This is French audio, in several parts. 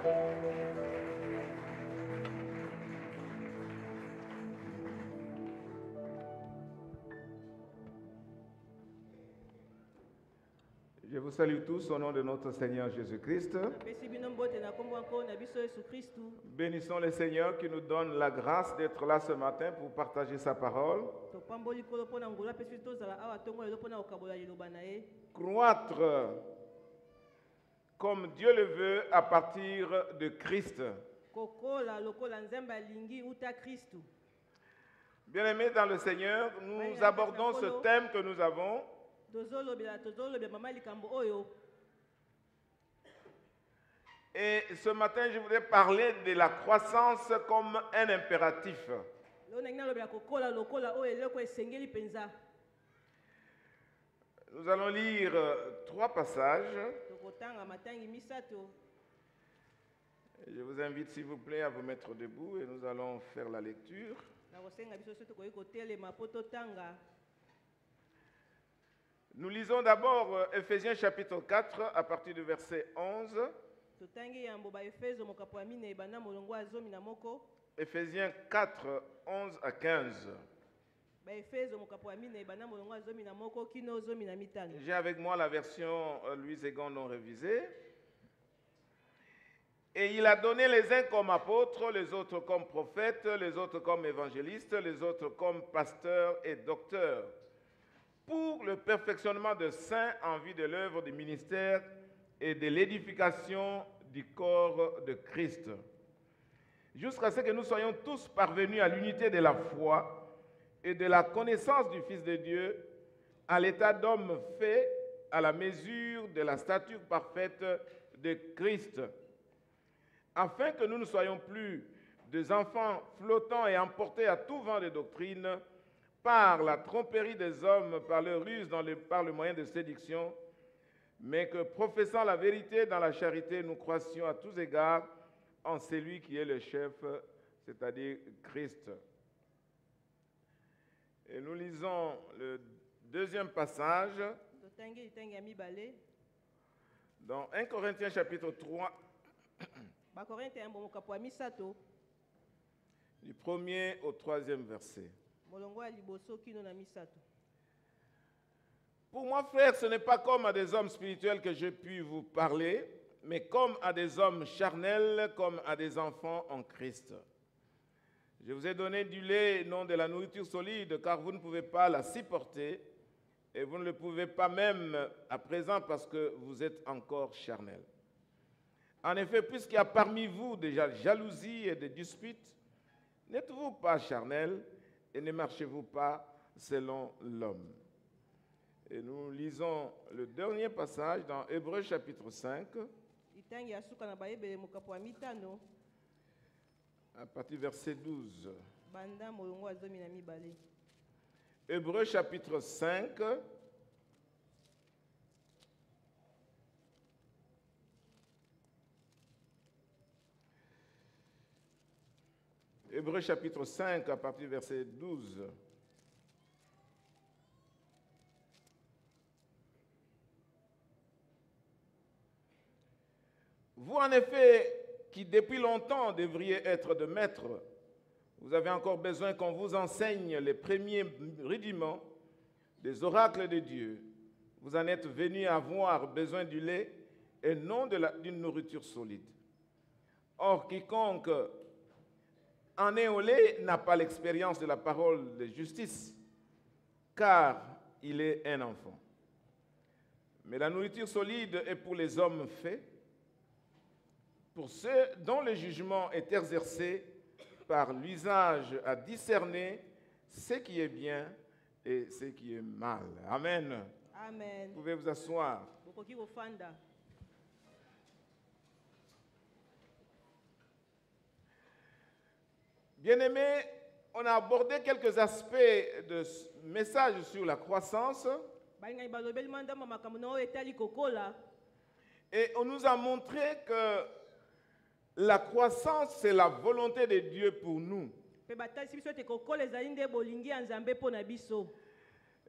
Je vous salue tous au nom de notre Seigneur Jésus-Christ. Bénissons le Seigneur qui nous donne la grâce d'être là ce matin pour partager sa parole. Croître comme Dieu le veut à partir de Christ. Bien-aimés dans le Seigneur, nous abordons ce thème que nous avons. Et ce matin, je voudrais parler de la croissance comme un impératif. Nous allons lire 3 passages. Je vous invite, s'il vous plaît, à vous mettre debout et nous allons faire la lecture. Nous lisons d'abord Ephésiens chapitre 4 à partir du verset 11. Ephésiens 4, 11 à 15. J'ai avec moi la version Louis Egon non révisée. Et il a donné les uns comme apôtres, les autres comme prophètes, les autres comme évangélistes, les autres comme pasteurs et docteurs, pour le perfectionnement des saints en vue de l'œuvre du ministère et de l'édification du corps de Christ, jusqu'à ce que nous soyons tous parvenus à l'unité de la foi et de la connaissance du Fils de Dieu, à l'état d'homme fait à la mesure de la stature parfaite de Christ, afin que nous ne soyons plus des enfants flottants et emportés à tout vent de doctrine par la tromperie des hommes, par leur ruse, par le moyen de séduction, mais que, professant la vérité dans la charité, nous croissions à tous égards en celui qui est le chef, c'est-à-dire Christ. Et nous lisons le deuxième passage dans 1 Corinthiens chapitre 3, du 1er au 3e verset. Pour moi, frère, ce n'est pas comme à des hommes spirituels que je puis vous parler, mais comme à des hommes charnels, comme à des enfants en Christ. Je vous ai donné du lait, non de la nourriture solide, car vous ne pouvez pas la supporter, et vous ne le pouvez pas même à présent parce que vous êtes encore charnels. En effet, puisqu'il y a parmi vous déjà jalousie et des disputes, n'êtes-vous pas charnels et ne marchez-vous pas selon l'homme? Et nous lisons le dernier passage dans Hébreux chapitre 5, à partir du verset 12. Hébreux chapitre 5, Hébreux chapitre 5, à partir du verset 12. Vous, en effet, qui depuis longtemps devriez être de maîtres, vous avez encore besoin qu'on vous enseigne les premiers rudiments des oracles de Dieu. Vous en êtes venus à avoir besoin du lait et non d'une nourriture solide. Or, quiconque en est au lait n'a pas l'expérience de la parole de justice, car il est un enfant. Mais la nourriture solide est pour les hommes faits, pour ceux dont le jugement est exercé par l'usage à discerner ce qui est bien et ce qui est mal. Amen. Amen. Vous pouvez vous asseoir. Bien-aimés, on a abordé quelques aspects de ce message sur la croissance. Et on nous a montré que la croissance, c'est la volonté de Dieu pour nous.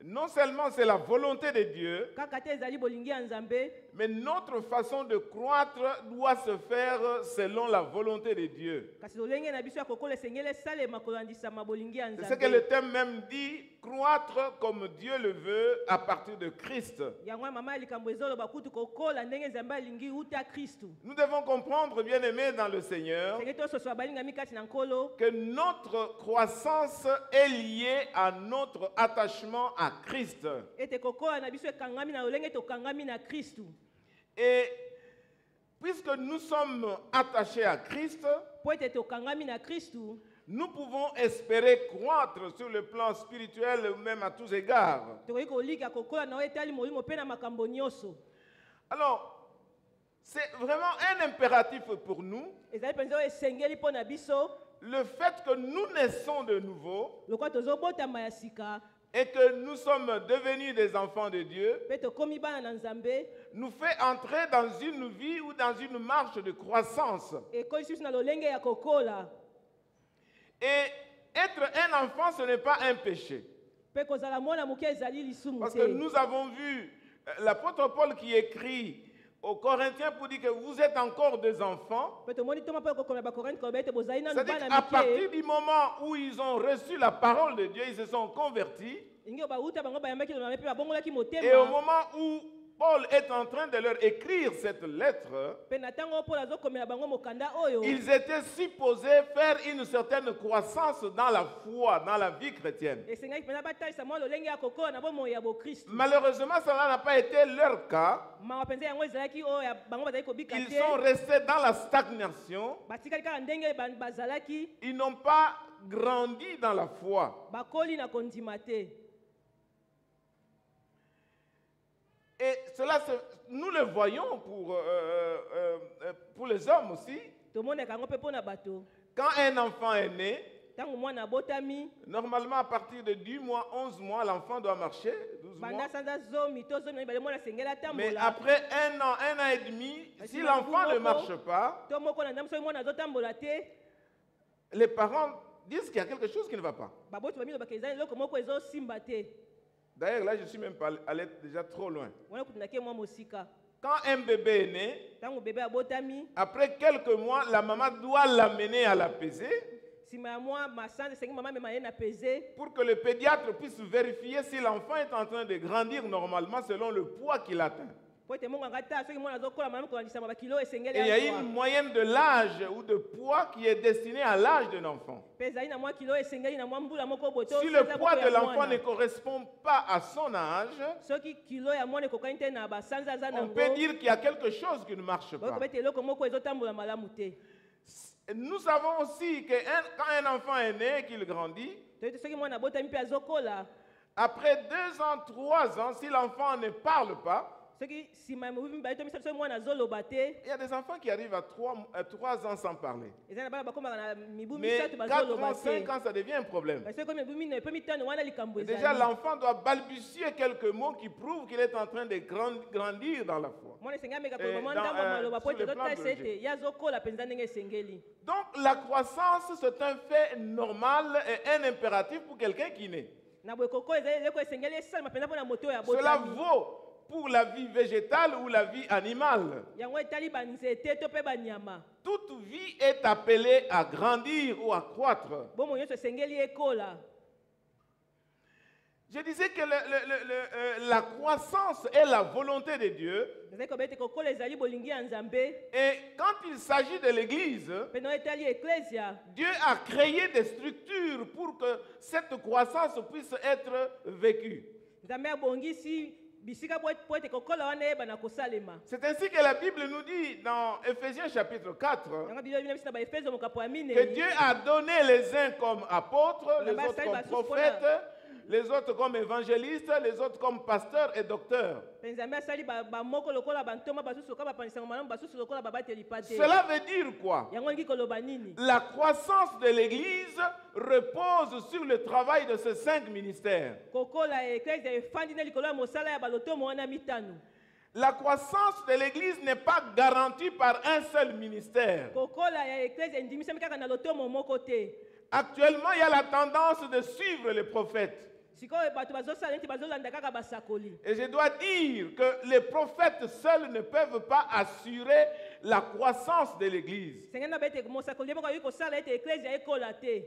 Non seulement c'est la volonté de Dieu, kaka te ezali bolingi ya Nzambe, mais notre façon de croître doit se faire selon la volonté de Dieu. kasi lolenge na biso ya kokola esengeli esalema kolandisama bolingi ya C'est ce que le Nzambe. thème même dit, croître comme Dieu le veut à partir de Christ. Yango ya mama ya likambo ezoloba kutu kokola ndenge Nzambe alingi uta Kristu. Nous devons comprendre, bien-aimés dans le Seigneur, Sengeli tososola balingami kati na nkolo, que notre croissance est liée à notre attachement à Christ. ete kokola na biso ekangami na lolenge tokangami na Kristu. Et puisque nous sommes attachés à Christ, Po ete tokangami na Kristu, nous pouvons espérer croître sur le plan spirituel ou même à tous égards. tokoki kolika kokola na oyo etali molimo mpe na makambo nyonso. Alors, c'est vraiment un impératif pour nous, Ezali mpenza oyo esengeli mpo na biso, le fait que nous naissons de nouveau lokola tozobotama ya sika, et que nous sommes devenus des enfants de Dieu, mpe tokomi bana na Nzambe, nous fait entrer dans une vie ou dans une marche de croissance. ekolisi biso na lolenge ya kokola. Et être un enfant, ce n'est pas un péché. Mpe kozala mwana moke ezali lisumu Parce te. que nous avons vu l'apôtre Paul qui écrit aux Corinthiens pour dire que vous êtes encore des enfants. Mpe tomoni toma mpe kokomela bakorinte koloba ete bozali nanu C'est-à-dire bana qu'à partir mike, du moment où ils ont reçu la parole de Dieu, ils se sont convertis. ingi bauta bango bayambaki lolama mpe babongolaki Et au motema. moment où Paul est en train de leur écrire cette lettre, Mpe na ntango oyo Paul azokomela bango mokanda oyo, ils étaient supposés faire une certaine croissance dans la foi, dans la vie chrétienne. esengaki mpenza batalisa mwa lolenge ya kokola na bomoi ya bokristu. Malheureusement, cela n'a pas été leur cas. Mawa mpenza yango ezalaki oyo bango bazali kobika Ils te, sont restés dans la stagnation. batikali kaka ndenge bazalaki, Ils n'ont pas grandi dans la foi. bakoli na kondima te. Et cela, nous le voyons pour les hommes aussi. Tomonaka yango mpe mpo na bato. Quand un enfant est né, Ntango mwana abotami, normalement à partir de 10 mois, 11 mois, l'enfant doit marcher, 12 mois. banda sanza zomi to zomi na mibale mwana asengeli Mais atambola. après un an et demi, si l'enfant ne marche pas, To moko na ndambo soki mwana azotambola te, les parents disent qu'il y a quelque chose qui ne va pas. baboti bamilobaka ezali eloko moko ezosimba te. D'ailleurs, là, je suis même pas allé déjà trop loin. Wana kutundaki mwa mosika. Quand un bébé est né, Ntango bebe abotami, après quelques mois, la maman doit l'amener à la pesée nsima ya mwa masanza esengi mama amema ye na peze, pour que le pédiatre puisse vérifier si l'enfant est en train de grandir normalement selon le poids qu'il atteint. po ete mongo anga ta soki mwana azokola malamu kolandisama bakilo esengeli Et il y a azwa. une moyenne de l'âge ou de poids qui est destinée à l'âge d'un enfant. Mpe ezali na mwa kilo esengeli na mwa mbula moko boye to Si eza le moko poids ya de l'enfant mwana. ne correspond pas à son âge, Soki kilo ya mwana ekokani te na basanza aza on nango, peut dire qu'il y a quelque chose qui ne marche pas. boyokoba ete eloko moko ezotambola malamu te. Nous savons aussi que quand un enfant est né et qu'il grandit, Toyebi te soki mwana abotami mpe azokola, après 2 ans, 3 ans, si l'enfant ne parle pas, soki nsima ya mobubi mibale to misato soki mwana azoloba te, il y a des enfants qui arrivent à 3 ans sans parler. eza na bana bakomaka na mibu Mais misato 4 bazoloba ans, 5 te. ans, ça devient un problème. Soki komi mibu minei mpe mitano wana likambo Et déjà, ezali. l'enfant doit balbutier quelques mots qui prouvent qu'il est en train de grandir dans la foi. Mwana esengeli ameka koloba mwa dans, ntango maloba po sur ete le plan ezotalisa ete ye azokola mpenza ndenge esengeli. Donc, la croissance, c'est un fait normal et un impératif pour quelqu'un qui naît. Na boye kokola ezali eloko esengeli esalema mpenza mpo na moto oyo Cela abotami. vaut pour la vie végétale ou la vie animale. Yango etali banzete to mpe banyama. Toute vie est appelée à grandir ou à croître. Bomo nyonso esengeli ekola. Je disais que la croissance est la volonté de Dieu. Ezali koba ete kokola ezali bolingi ya Nzambe. Et quand il s'agit de l'Église, Mpe na etali eklesia, Dieu a créé des structures pour que cette croissance puisse être vécue. Nzambe abongisi bisika po ete kokola wana eyeba kosalema. C'est ainsi que la Bible nous dit dans Éphésiens chapitre 4 Yango Biblia bina biso na baefeso mokapo ya que minei. Dieu a donné les uns comme apôtres, les autres comme prophètes, les autres comme évangélistes, les autres comme pasteurs et docteurs. Mpe Nzambe asali bamoko lokola bantoma basusu lokola bapanisaka malamu basusu lokola babateli pa te. Cela veut dire quoi? Yango elingi koloba nini? La croissance de l'Église repose sur le travail de ces 5 ministères. Kokola eklesia efandi na likolo ya mosala ya balotomo wana mitano. La croissance de l'Église n'est pas garantie par un seul ministère. Kokola ya eklesia endimisami kaka na lotomo moko te. Actuellement, il y a la tendance de suivre les prophètes. sikoyo bato bazosala neti bazolanda kaka basakoli. Et je dois dire que les prophètes seuls ne peuvent pas assurer la croissance de l'Église. Sengena bete mosakoli moko yiko sala ete ecclesia ekola te.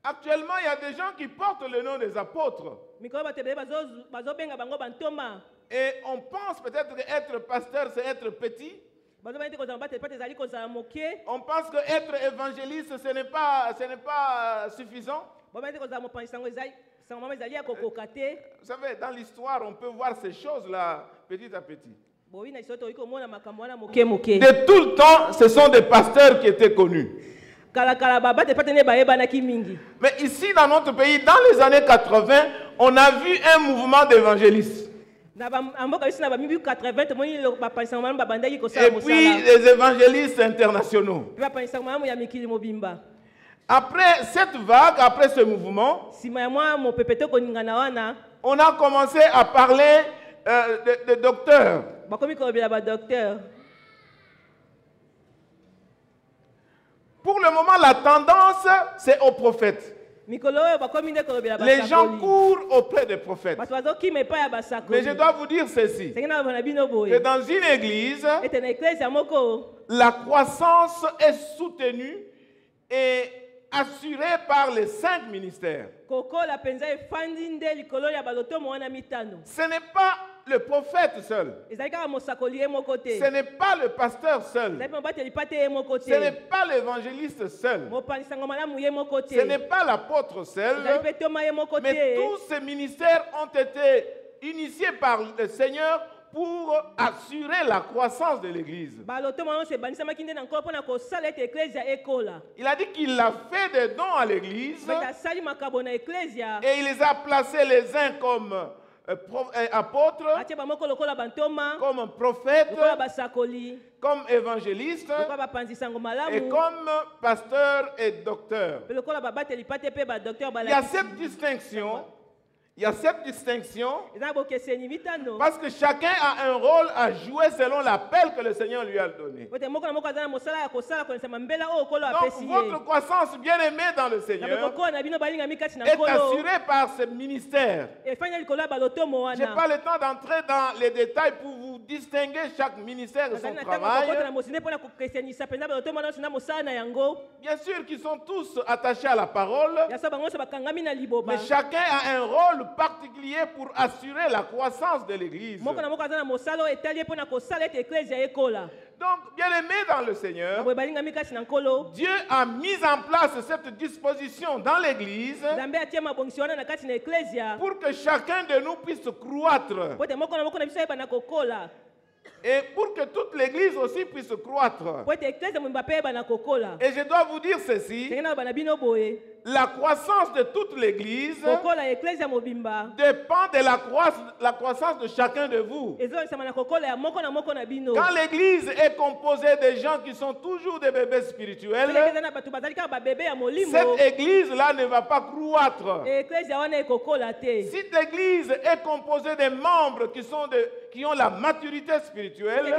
Actuellement, il y a des gens qui portent le nom des apôtres. Mikolo bato ebele bazobenga bango bantoma. Et on pense peut-être qu'être pasteur, c'est être petit. On pense que être évangéliste, ce n'est pas suffisant. Vous savez, dans l'histoire, on peut voir ces choses-là petit à petit. De tout le temps, ce sont des pasteurs qui étaient connus. Mais ici, dans notre pays, dans les années 80, on a vu un mouvement d'évangélistes. Et puis les évangélistes internationaux. Après cette vague, après ce mouvement, on a commencé à parler de docteurs. Pour le moment, la tendance, c'est aux prophètes. Les gens courent auprès des prophètes. Mais je dois vous dire ceci, que dans une église, la croissance est soutenue et assurée par les 5 ministères. Ce n'est pas le prophète seul. Ce n'est pas le pasteur seul. Ce n'est pas l'évangéliste seul. Ce n'est pas l'apôtre seul. Mais tous ces ministères ont été initiés par le Seigneur pour assurer la croissance de l'Église. Il a dit qu'il a fait des dons à l'Église et il les a placés les uns comme apôtres, comme prophètes, comme évangélistes et comme pasteurs et docteurs. Il y a cette distinction. Il y a cette distinction parce que chacun a un rôle à jouer selon l'appel que le Seigneur lui a donné. Donc votre croissance, bien aimée dans le Seigneur, est assurée par ce ministère. Je n'ai pas le temps d'entrer dans les détails pour vous distinguer chaque ministère de son travail. Bien sûr qu'ils sont tous attachés à la parole, mais chacun a un rôle particulier pour assurer la croissance de l'Église. Donc, bien aimé dans le Seigneur, Dieu a mis en place cette disposition dans l'Église pour que chacun de nous puisse croître. Et pour que toute l'Église aussi puisse croître. Et je dois vous dire ceci, la croissance de toute l'Église dépend de la croissance de chacun de vous. Quand l'Église est composée de gens qui sont toujours des bébés spirituels, cette Église-là ne va pas croître. Si l'Église est composée de membres qui ont la maturité spirituelle,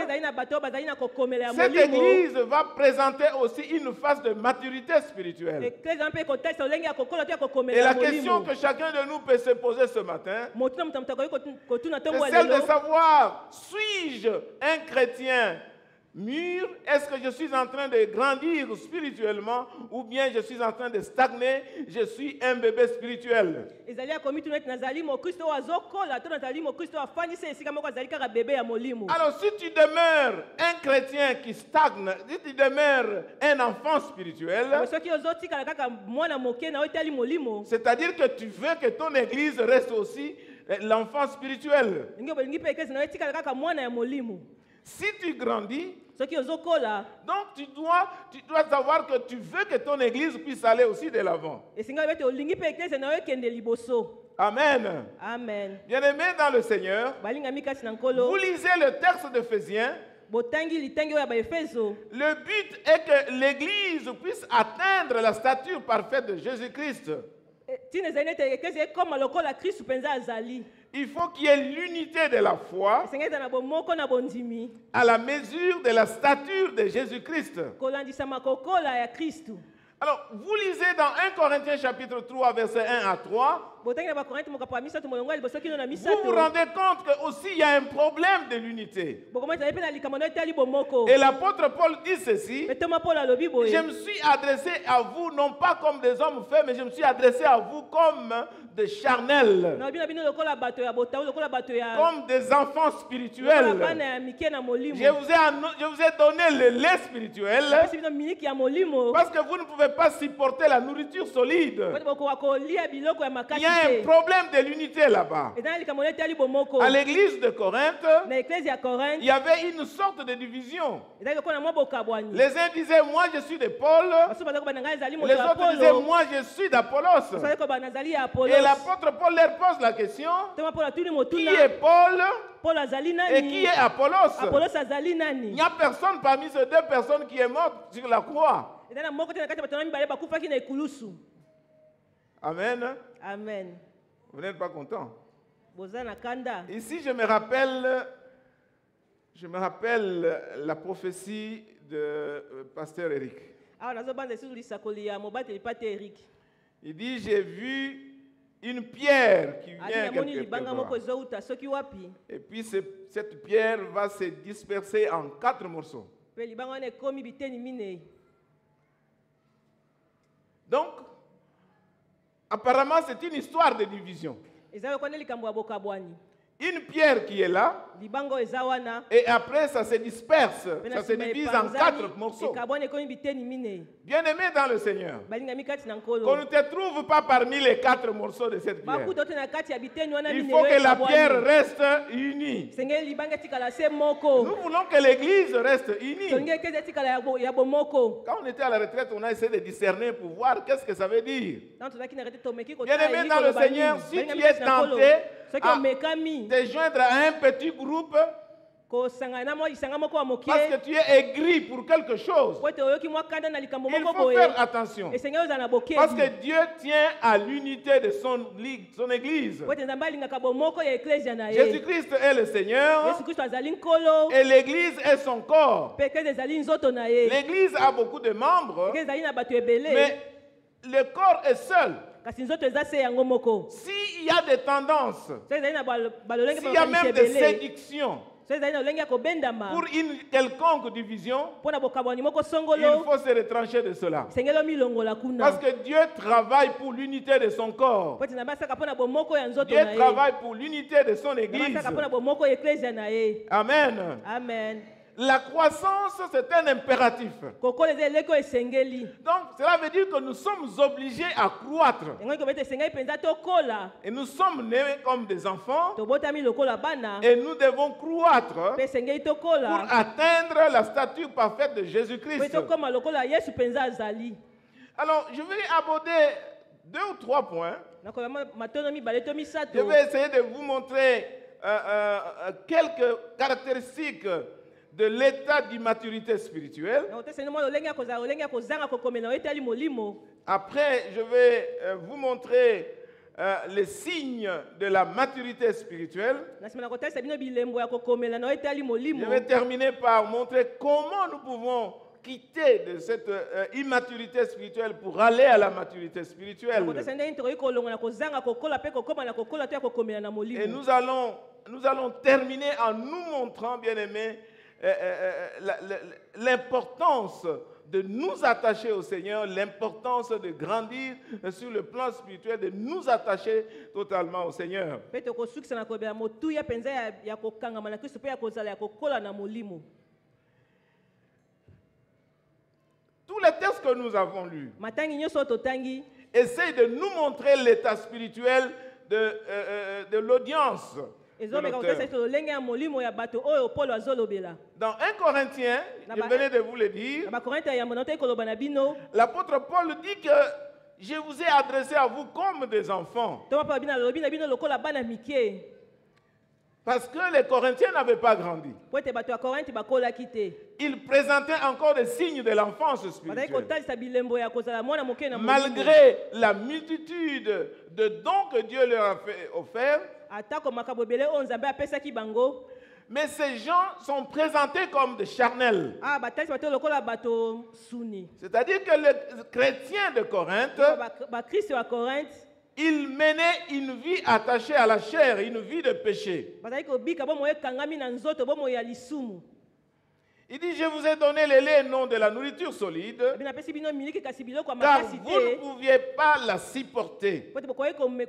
cette Église va présenter aussi une phase de maturité spirituelle. Et la question que chacun de nous peut se poser ce matin, c'est celle de savoir, suis-je un chrétien mûr? Est-ce que je suis en train de grandir spirituellement ou bien je suis en train de stagner? Je suis un bébé spirituel. Alors si tu demeures un chrétien qui stagne, si tu demeures un enfant spirituel, c'est-à-dire que tu veux que ton église reste aussi l'enfant spirituel. Si tu grandis, donc tu dois savoir que tu veux que ton église puisse aller aussi de l'avant. Amen. Amen. Bien-aimés dans le Seigneur, vous lisez le texte d'Éphésiens. Le but est que l'église puisse atteindre la stature parfaite de Jésus-Christ. Il faut qu'il y ait l'unité de la foi à la mesure de la stature de Jésus-Christ. Alors, vous lisez dans 1 Corinthiens chapitre 3, verset 1 à 3. Vous vous rendez compte que aussi il y a un problème de l'unité. Et l'apôtre Paul dit ceci: je me suis adressé à vous non pas comme des hommes faits, mais je me suis adressé à vous comme des charnels, comme des enfants spirituels. Je vous ai donné le lait spirituel parce que vous ne pouvez pas supporter la nourriture solide. Il y a un problème de l'unité là-bas. À l'église de Corinthe, il y avait une sorte de division. Les uns disaient moi je suis de Paul, les autres disaient moi je suis d'Apollos. Et l'apôtre Paul leur pose la question: qui est Paul et qui est Apollos? Il n'y a personne parmi ces deux personnes qui est morte sur la croix. Amen. Amen. Vous n'êtes pas content? Ici, je me rappelle la prophétie de Pasteur Eric. Il dit: j'ai vu une pierre qui vient quelque part. Et puis cette pierre va se disperser en 4 morceaux. Donc, apparemment, c'est une histoire de division. Une pierre qui est là, et après ça se disperse, ça se divise en 4 morceaux. Bien-aimé dans le Seigneur, qu'on ne te trouve pas parmi les 4 morceaux de cette pierre. Il faut que la pierre reste unie. Nous voulons que l'Église reste unie. Quand on était à la retraite, on a essayé de discerner pour voir qu'est-ce que ça veut dire. Bien-aimé dans le Seigneur, si tu es tenté à te joindre à un petit groupe parce que tu es aigri pour quelque chose, il faut faire attention. Parce que Dieu tient à l'unité de son Église. Jésus-Christ est le Seigneur et l'Église est son corps. L'Église a beaucoup de membres, mais le corps est seul. S'il y a des tendances, s'il y a même des séductions pour une quelconque division, il faut se retrancher de cela. Parce que Dieu travaille pour l'unité de son corps. Dieu travaille pour l'unité de son Église. Amen. Amen. La croissance, c'est un impératif. Donc, cela veut dire que nous sommes obligés à croître. Et nous sommes nés comme des enfants. Et nous devons croître pour atteindre la stature parfaite de Jésus-Christ. Alors, je vais aborder 2 ou 3 points. Je vais essayer de vous montrer quelques caractéristiques de l'état d'immaturité spirituelle. Après, je vais vous montrer les signes de la maturité spirituelle. Je vais terminer par montrer comment nous pouvons quitter de cette immaturité spirituelle pour aller à la maturité spirituelle. Et nous allons terminer en nous montrant, bien-aimés, l'importance de nous attacher au Seigneur, l'importance de grandir sur le plan spirituel, de nous attacher totalement au Seigneur. Tous les textes que nous avons lus essayent de nous montrer l'état spirituel de l'audience. Dans 1 Corinthiens, je venais de vous le dire, l'apôtre Paul dit que je vous ai adressé à vous comme des enfants. Parce que les Corinthiens n'avaient pas grandi. Ils présentaient encore des signes de l'enfance spirituelle. Malgré la multitude de dons que Dieu leur a offert, Mais ces gens sont présentés comme des charnels. Ah, batalisi bato lokola bato suni. C'est-à-dire que les chrétiens de Corinthe, Bakristo ya Corinthe, ils menaient une vie attachée à la chair, une vie de péché. bazali kobika bomo ekangami na nzoto bomo ya lisumu. Il dit, je vous ai donné le lait, non de la nourriture solide, Napesi bino miliki kasi biloko ya car makasi vous ne te. pouviez pas la supporter. Po te bokoki Et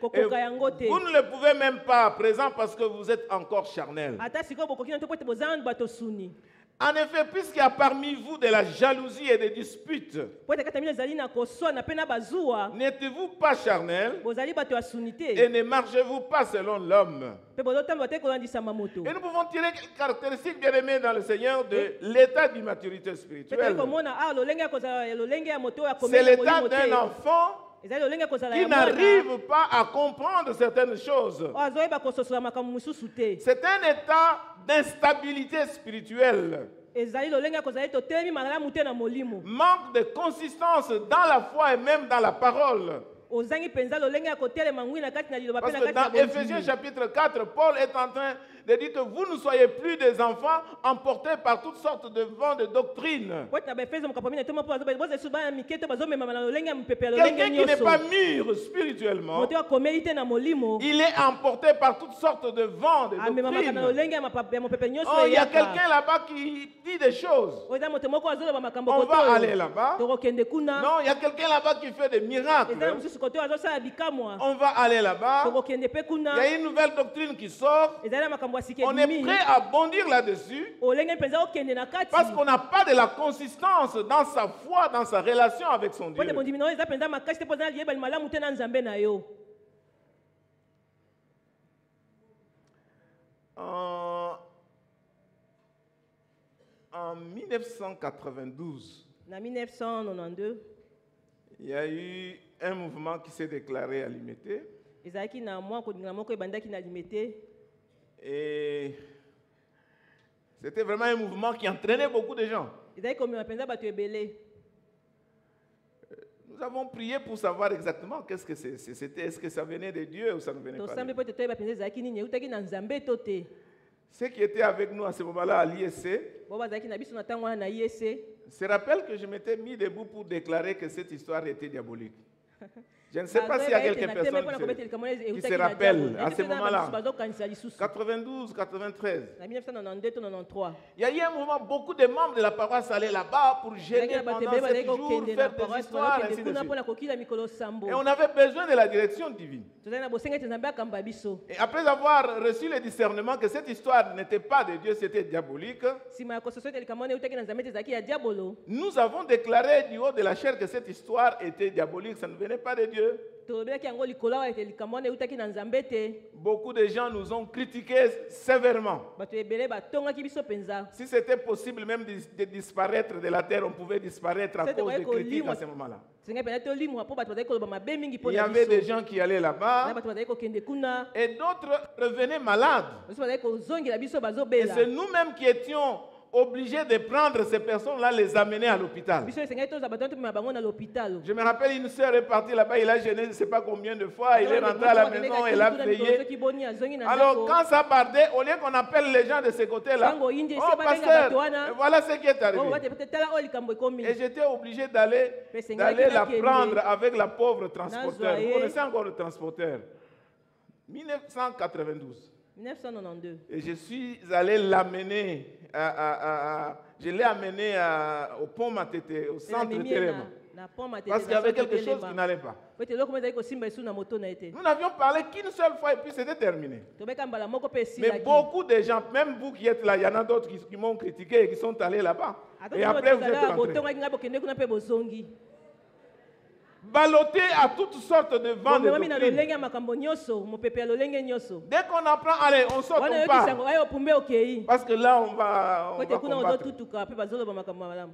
kokoka yango te. vous ne le pouvez même pas à présent parce que vous êtes encore charnel. Ata sikoyo bokoki na to po te bozala bato suni. En effet, puisqu'il y a parmi vous de la jalousie et des disputes, Po te kata mino ezali na koswana pe na bazuwa, n'êtes-vous pas charnel bozali bato ya suni et te. ne marchez-vous pas selon l'homme? Pe bozotambola te kolandisama moto. Et nous pouvons tirer quelques caractéristiques bien aimées dans le Seigneur de l'état d'immaturité Pe toli spirituelle. komona lolenge ya kozala lolenge ya moto ya C'est komela l'état molimo d'un te. enfant Ezali lolenge ya kozala qui ya mwana. n'arrive pas à comprendre certaines choses. Oyo azoyeba kososola makambo mosusu te. C'est un état d'instabilité spirituelle, Ezali lolenge ya kozala totelemi malamu te na molimo. manque de consistance dans la foi et même dans la parole. Ozangi penza lolenge ya kotelema ngwi na kati na liloba Parce pe que na kati dans na Éphésiens bondimi. chapitre 4, Paul est en train de dire que vous ne soyez plus des enfants emportés par toutes sortes de vents de doctrine. Po te na baefeso mokambo mine toma po boza su bana mike te bazomema na lolenge ya mpepe ya lolenge Quelqu'un qui n'est nyonso. pas mûr spirituellement, Moto akomeli te na molimo. il est emporté par toutes sortes de vents de Amemamaka na doctrine. lolenge ya mopepe nyonso Oh, il y a eyaka. quelqu'un là-bas qui dit des choses. Oyo eza moto moko azoloba makambo On va koto. aller là-bas. Tokokende kuna. Non, il y a quelqu'un là-bas qui fait des Eza miracles. mosusu koto azosala bikamwa. On va aller là-bas. Tokokende pe Il kuna. y a une nouvelle doctrine qui sort. Ezali na makambo ya sika On est ebimi. prêt à bondir là-dessus Olenge mpenza okende na kati. parce qu'on n'a pas de la consistance dans sa foi, dans sa relation avec son Po te Dieu. bondimi na oyo eza mpenza makasi te mpo eza liyebani malamu te na nzambe na yo. En 1992, Na 1992 il y a eu un mouvement qui s'est déclaré à Limité. ezalaki na mwa kodingana moko ebandaki na limete. Et c'était vraiment un mouvement qui entraînait beaucoup de gens. Ezalaki komema mpenza bato ebele. Nous avons prié pour savoir exactement qu'est-ce que c'était. Est-ce que ça venait de Dieu ou ça ne venait pas de Tosambi Dieu? po te toyeba mpenza ezalaki nini eutaki na nzambe to te. Ceux qui étaient avec nous à ce moment-là à l'ISC Bo bazalaki na biso na ntango wana na IEC. se rappellent que je m'étais mis debout pour déclarer que cette histoire était diabolique. Je ne sais pas s'il y a quelques personnes qui se rappellent à ce moment-là. 92, 93. Na 1992 to 93. Il y a eu un moment, beaucoup de membres de la paroisse allaient là-bas pour jeûner pendant 7 jours, faire des histoires, ainsi de suite. Et on avait besoin de la direction divine. Et après avoir reçu le discernement que cette histoire n'était pas de Dieu, c'était diabolique, nous avons déclaré du haut de la chair que cette histoire était diabolique, ça ne venait pas de Dieu. Beaucoup de gens nous ont critiqués sévèrement. Si c'était possible même de disparaître de la terre, on pouvait disparaître à cause des critiques à ce moment-là. Il y avait des gens qui allaient là-bas et d'autres revenaient malades. Et c'est nous-mêmes qui étions obligés de prendre ces personnes-là, les amener à l'hôpital. Je me rappelle, une sœur est partie là-bas, il a jeûné, je ne sais pas combien de fois, il est rentré à la maison, elle a veillé. Alors, quand ça bardait, au lieu qu'on appelle les gens de ce côté-là, oh pasteur, voilà ce qui est arrivé. Et j'étais obligé d'aller la prendre avec la pauvre transporteur. Vous connaissez encore le transporteur? 1992. 1992. Et je suis allé l'amener je l'ai amené au pont Matete, au centre Téléma. Parce qu'il y avait quelque chose qui n'allait pas. Nous n'avions parlé qu'une seule fois et puis c'était terminé. Mais beaucoup de gens, même vous qui êtes là, il y en a d'autres qui m'ont critiqué et qui sont allés là-bas. Et après vous êtes rentrés. Ballotté à toutes sortes de vents de doctrine. Dès qu'on apprend, allez, on saute, on part. Parce que là, on va combattre.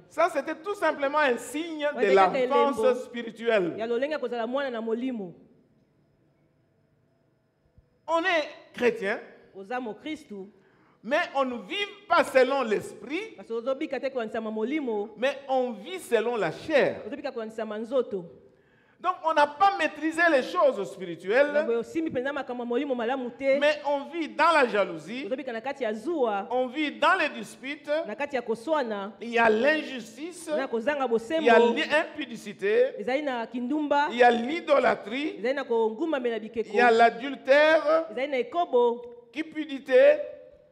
Ça, c'était tout simplement un signe de l'enfance spirituelle. On est chrétien, mais on ne vit pas selon l'esprit, mais on vit selon la chair. Donc on n'a pas maîtrisé les choses spirituelles, boye osimbi mpenza makambo ya molimo malamu te mais on vit dans la jalousie, ozobika na kati ya zuwa on vit dans les disputes, na kati ya koswana il y a l'injustice, na kozanga il y a bosembo l'impudicité, ezali na kindumba il y a l'idolâtrie, ezali na kongumbamela il bikeko y a l'adultère, ezali na ekobo cupidité,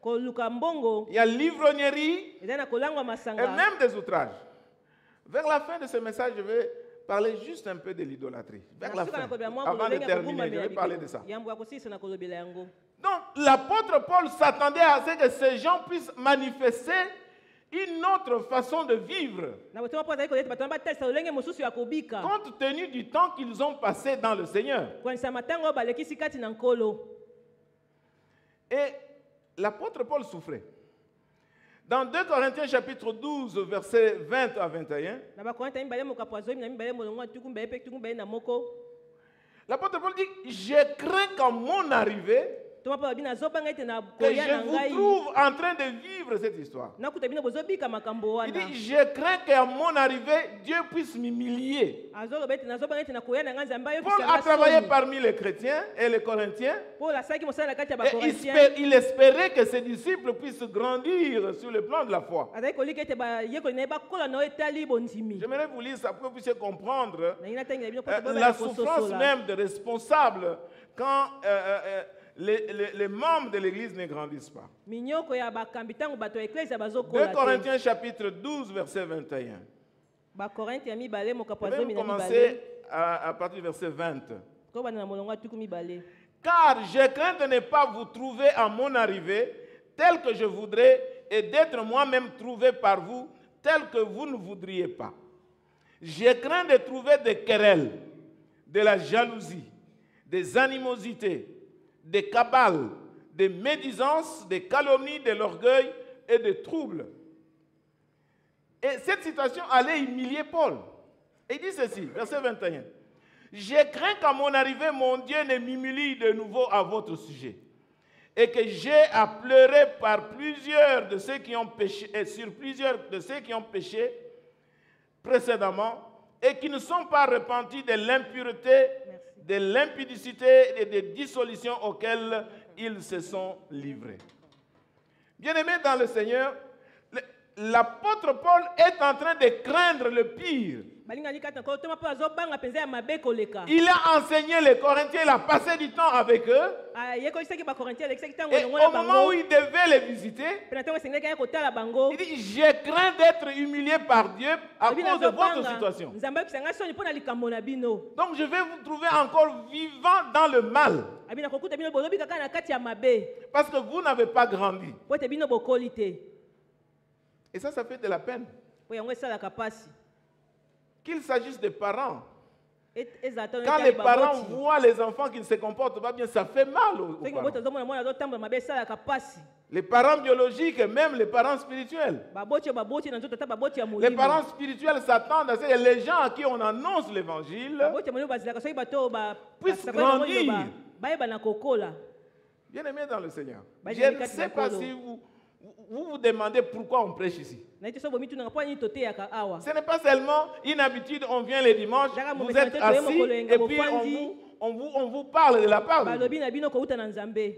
koluka mbongo il y a l'ivrognerie ezali na kolangwa et masanga même des outrages. Vers la fin de ce message, je vais parler juste un peu de l'idolâtrie. Vers la Na suka fin, na kolobela mwa avant de kololenge ya terminer, je kogumbamela vais parler de ça. bikeko yambo ya kosilisa na kolobela yango. Donc, l'apôtre Paul s'attendait à ce que ces gens puissent manifester une autre façon de vivre, na botema mpo azali koleta bato wana batalisa lolenge mosusu ya kobika compte tenu du temps qu'ils ont passé dans le Seigneur. kuanisa matango oyo balekisi kati na nkolo. Et l'apôtre Paul souffrait. Dans 2 Corinthiens chapitre 12, versets 20 à 21, na bakorinthe mibale mokapo azomi na mibale molongo ya tuku mibale mpe tuku mibale na moko l'apôtre Paul dit, je crains qu'à mon arrivée, toma mpo babi nazobanga ete na que koya na je vous ngai trouve en train de vivre cette histoire. nakuta bino bozobika makambo Il wana dit, je crains qu'à mon arrivée, Dieu puisse m'humilier. azoloba ete nazobanga ete na koya na ngai nzambe Paul a travaillé ayokisanga parmi les chrétiens et les Corinthiens. paul asalaki mosala na kati ya Et bakorintien il espérait que ses disciples puissent grandir sur le plan de la foi. azali kolika ete bayekoli na ye bakola na oyo etali bondimi J'aimerais vous lire ça pour que vous puissiez comprendre nangi natengela bino la souffrance même des responsables quand les membres de l'Église ne grandissent pas. minyoko ya bakambi ntango bato ya eklezia 2 bazokola te Corinthiens chapitre 12, verset 21. bakorinthe ya mibale mokapo Je vais azomi na commencer mibale à partir du verset 20. kobanda na molongo ya tuku mibale. Car je crains de ne pas vous trouver à mon arrivée tel que je voudrais et d'être moi-même trouvé par vous tel que vous ne voudriez pas. Je crains de trouver des querelles, de la jalousie, des animosités, des cabales, des médisances, des calomnies, de l'orgueil et des troubles. Et cette situation allait humilier Paul. Et il dit ceci, verset 21. Je crains qu'à mon arrivée, mon Dieu ne m'humilie de nouveau à votre sujet, et que j'ai à pleurer par plusieurs de ceux qui ont péché, et sur plusieurs de ceux qui ont péché précédemment, et qui ne sont pas repentis de l'impureté, de l'impudicité et des dissolutions auxquelles ils se sont livrés. Bien-aimés dans le Seigneur, l'apôtre Paul est en train de craindre le pire. balingani kati na nkolo toma mpo azobanga mpenza ya mabe koleka Il a enseigné les Corinthiens, il a passé du temps avec eux. ayekolisaki bakorintien alekisaki ntango Et elongo au na moment où bango il devait les visiter, mpe na ntango esengelaki aye kotala bango il dit, je crains d'être humilié par Dieu à abi cause de votre nazobanga situation. nzambe ayokisanga soni mpo na likambo na bino Donc je vais vous trouver encore vivant dans le mal, abi nakokuta bino bolobika kaka na kati ya mabe parce que vous n'avez pas grandi. mpo ete bino bokoli te Et ça fait de la peine. mpo yango esalaka pasi Qu'il s'agisse des parents. ezala ta Quand les parents voient les enfants qui ne se comportent pas bien, ça fait mal aux soki parents. moboti azomona mwana azotambola mabe esalaka pasi Les parents biologiques et même les parents spirituels. baboti oyo baboti na nzoto ata baboti ya Les molimo parents spirituels s'attendent à ce que les gens à qui on annonce l'évangile baboti ya molimo bazalaka soki bato oyo puissent grandir. bayeba na kokola Bien aimés dans le Seigneur. Bah, Je j'ai ne dit sais quatre pas Makolo. si vous demandez pourquoi on prêche ici. naiti so bomituna mpo nini toteyaka awa Ce n'est pas seulement une habitude, on vient les dimanches, Jaka vous mobesa êtes te assis toye mokolo yenga et puis bofandi. on vous parle de la parole. balobi na bino kouta na nzambe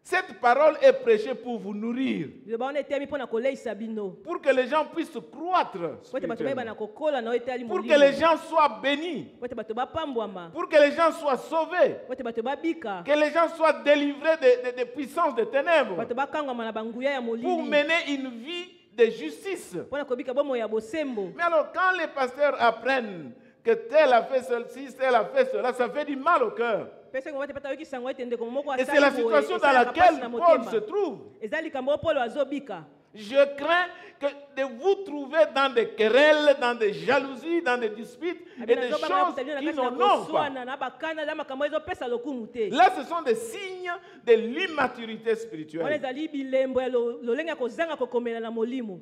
Cette parole est prêchée pour vous nourrir, liloba wana eteyami mpo na koleisa bino pour que les gens puissent croître, po ete bato bayeba na spirituellement, kokola na oyo eteyali pour que molimo les gens soient bénis, po ete bato bapambwama pour que les gens soient sauvés, po ete bato babika que les gens soient délivrés des puissances des ténèbres, bato bakangwama na banguya ya pour molili mener une vie de justice. mpo na kobika bomoi ya bosembo. Mais alors, quand les pasteurs apprennent que tel a fait ceci, tel a fait cela, ça fait du mal au cœur. mpe soki mobati pata ayoki sango ete ndeko moko Et c'est la situation dans laquelle Paul se trouve. eza likambo oyo polo azobika Je crains que de vous trouver dans des querelles, dans des jalousies, dans des disputes et des choses qui n'en ont pas. na bakana na makambo ezopesa lokumu te Là, ce sont des signes de l'immaturité wana spirituelle. ezali bilembo ya lolenge ya kozanga kokomela na molimo.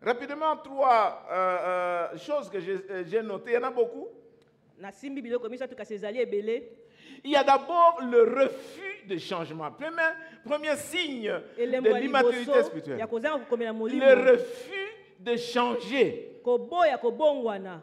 Rapidement, trois choses que j'ai notées. Il y en a beaucoup. nasimbi biloko misato kasi ezali ebele. Il y a d'abord le refus de changement. Premier signe de l'immaturité spirituelle. ya kozanga kokomela molimo. Le refus de changer. koboya kobongwana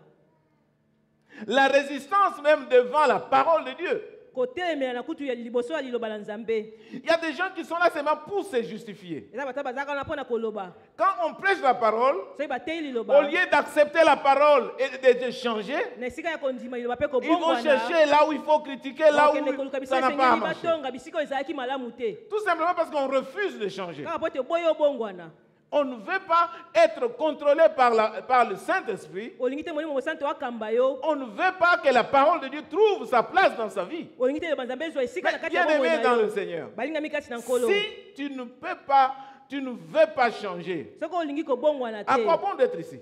La résistance même devant la parole de Dieu. kotelemela na kutu ya liboso ya liloba la Nzambe. Il y a des gens qui sont là seulement pour se justifier. Eza bata bazaka na pona koloba Quand on prêche la parole, soki batei au liloba lieu d'accepter la parole et de changer, na esika ya kondima liloba pe ils vont kobongwana chercher là où il faut critiquer, là bakende koluka où biso ça n'a pas esengeli marché. batonga bisika oyo ezalaki malamu te Tout simplement parce qu'on refuse de changer. kaka po te boyi obongwana On ne veut pas être contrôlé par le Saint-Esprit. olingi te molimo mosantu akamba yo On ne veut pas que la parole de Dieu trouve sa place dans sa vie. olingi te liloba Nzambe ezwa esika na Mais kati ya bien bomoi aimé na dans yo le Seigneur, balingami kati na nkolo si tu ne veux pas changer, soki olingi kobongwana à quoi te bon d'être ici?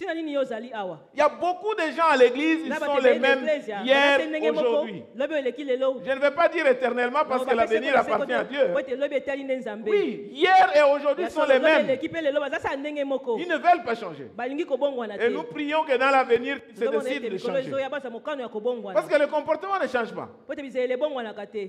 ntina nini yo ozali awa Il y a beaucoup de gens à l'église, ils na sont bato les ebele mêmes eklesia hier, bakate ndenge moko aujourd'hui. lobi oyo eleki lelo Je ne vais pas dire éternellement parce que l'avenir appartient à Dieu. po ete lobi etali nde Nzambe Oui, hier et aujourd'hui sont les lobi mêmes. eleki mpe lelo baza sala ndenge moko Ils ne veulent pas changer. balingi kobongwana Et te nous prions que dans l'avenir, ils se Tozomona décident ete de mikolo changer. ezoya baza mokano ya kobongwana Parce que le comportement ne change pas. po ete bizaleli ebongwanaka te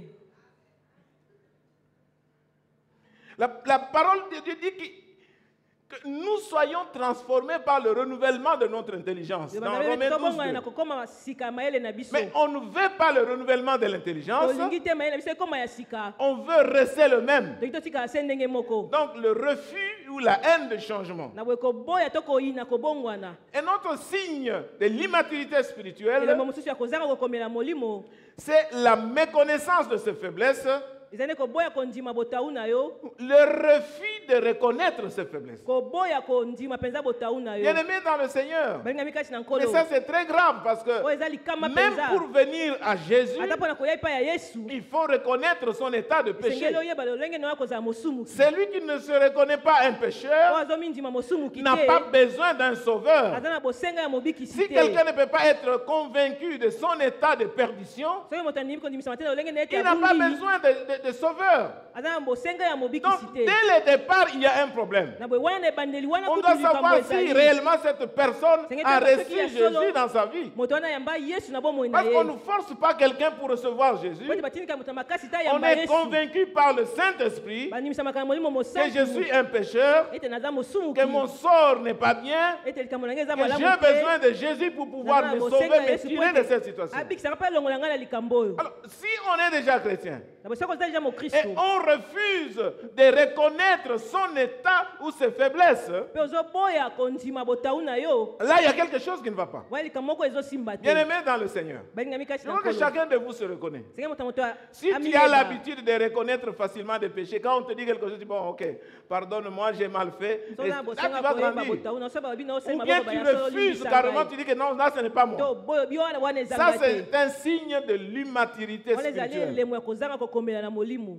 La parole de Dieu dit que nous soyons transformés par le renouvellement de notre intelligence. Dans Romains 12, tobongwana na 2. kokóma sika ya mayele na biso Mais on ne veut pas le renouvellement de l'intelligence. tolingi te mayele na biso ekóma ya sika On veut rester le même. toki totikala se ndenge moko Donc le refus ou la haine de changement. na boye koboya to koyina kobongwana Un autre signe de l'immaturité spirituelle, elemo mosusu ya kozanga kokomela molimo c'est la méconnaissance de ses faiblesses, ezali koboya kondima botau na yo le refus de reconnaître ses faiblesses. koboya kondima mpenza botau na yo Bien-aimé dans le Seigneur. balingami kati na Mais nkolo ça c'est très grave parce que oyo eza likama même mpenza pour venir à Jésus, ata mpo na koya epai ya yesu il faut reconnaître son état de péché. esengeli oyeba lolenge na yo akozala mosumuki Celui qui ne se reconnaît pas un oyo pécheur azomindima mosumuki n'a te pas besoin d'un sauveur. aza na bosenga ya mobikisi Si te quelqu'un ne peut pas être convaincu de son état de perdition, soki moto andimi kondimisama te na lolenge na ete il n'a pas abungi besoin de sauveur. aza na bosenga ya Donc, mobikisi dès te le départ, il y a un problème. na boye wana na ebandeli wana On kutu doit likambo savoir si ezali réellement cette personne Seigneur, a parce reçu qu'il y a Jésus solo- dans sa vie. moto wana yamba yesu na bomoi na Parce ye qu'on ne force pas quelqu'un pour recevoir Jésus. po ete batindika moto ya makasi ta On yamba est yesu convaincu par le Saint-Esprit bandimisamaka na molimo que je mosantu suis un pécheur, ete naza mosumuki que mon sort n'est pas bien, ete likambo na ngai eza que malamu j'ai te besoin de Jésus pour pouvoir naza me na sauver, bosenga ya me yesu po tirer de ete cette situation. abikisaka mpe alongola ngai na likambo oyo Alors, si on est déjà chrétien na bosoko oza deja et mokristo on refuse de reconnaître son état ou ses faiblesses, mpe ozoboya kondima botau na yo là il y a quelque chose qui ne va pas. waya likambo moko ezosimba te Bien-aimé dans le Seigneur, balingami kati je na veux que nkolo chacun de vous se reconnaisse. senge moto ya moto Si tu as amiyeba l'habitude de reconnaître facilement des péchés, quand on te dit quelque chose, tu dis bon, ok, pardonne-moi, j'ai mal fait. Et soza là, tu bosenga vas koyeba grandir. botau na osoba babi na Ou osenga bien maboko tu baya solo refuses limbisa carrément, ngai tu dis que non, là, ce n'est pas moi. to boyo bio wana Ça, ezanga te c'est un signe de l'immaturité wana ezali spirituelle. elemo ya kozanga kokomela na molimo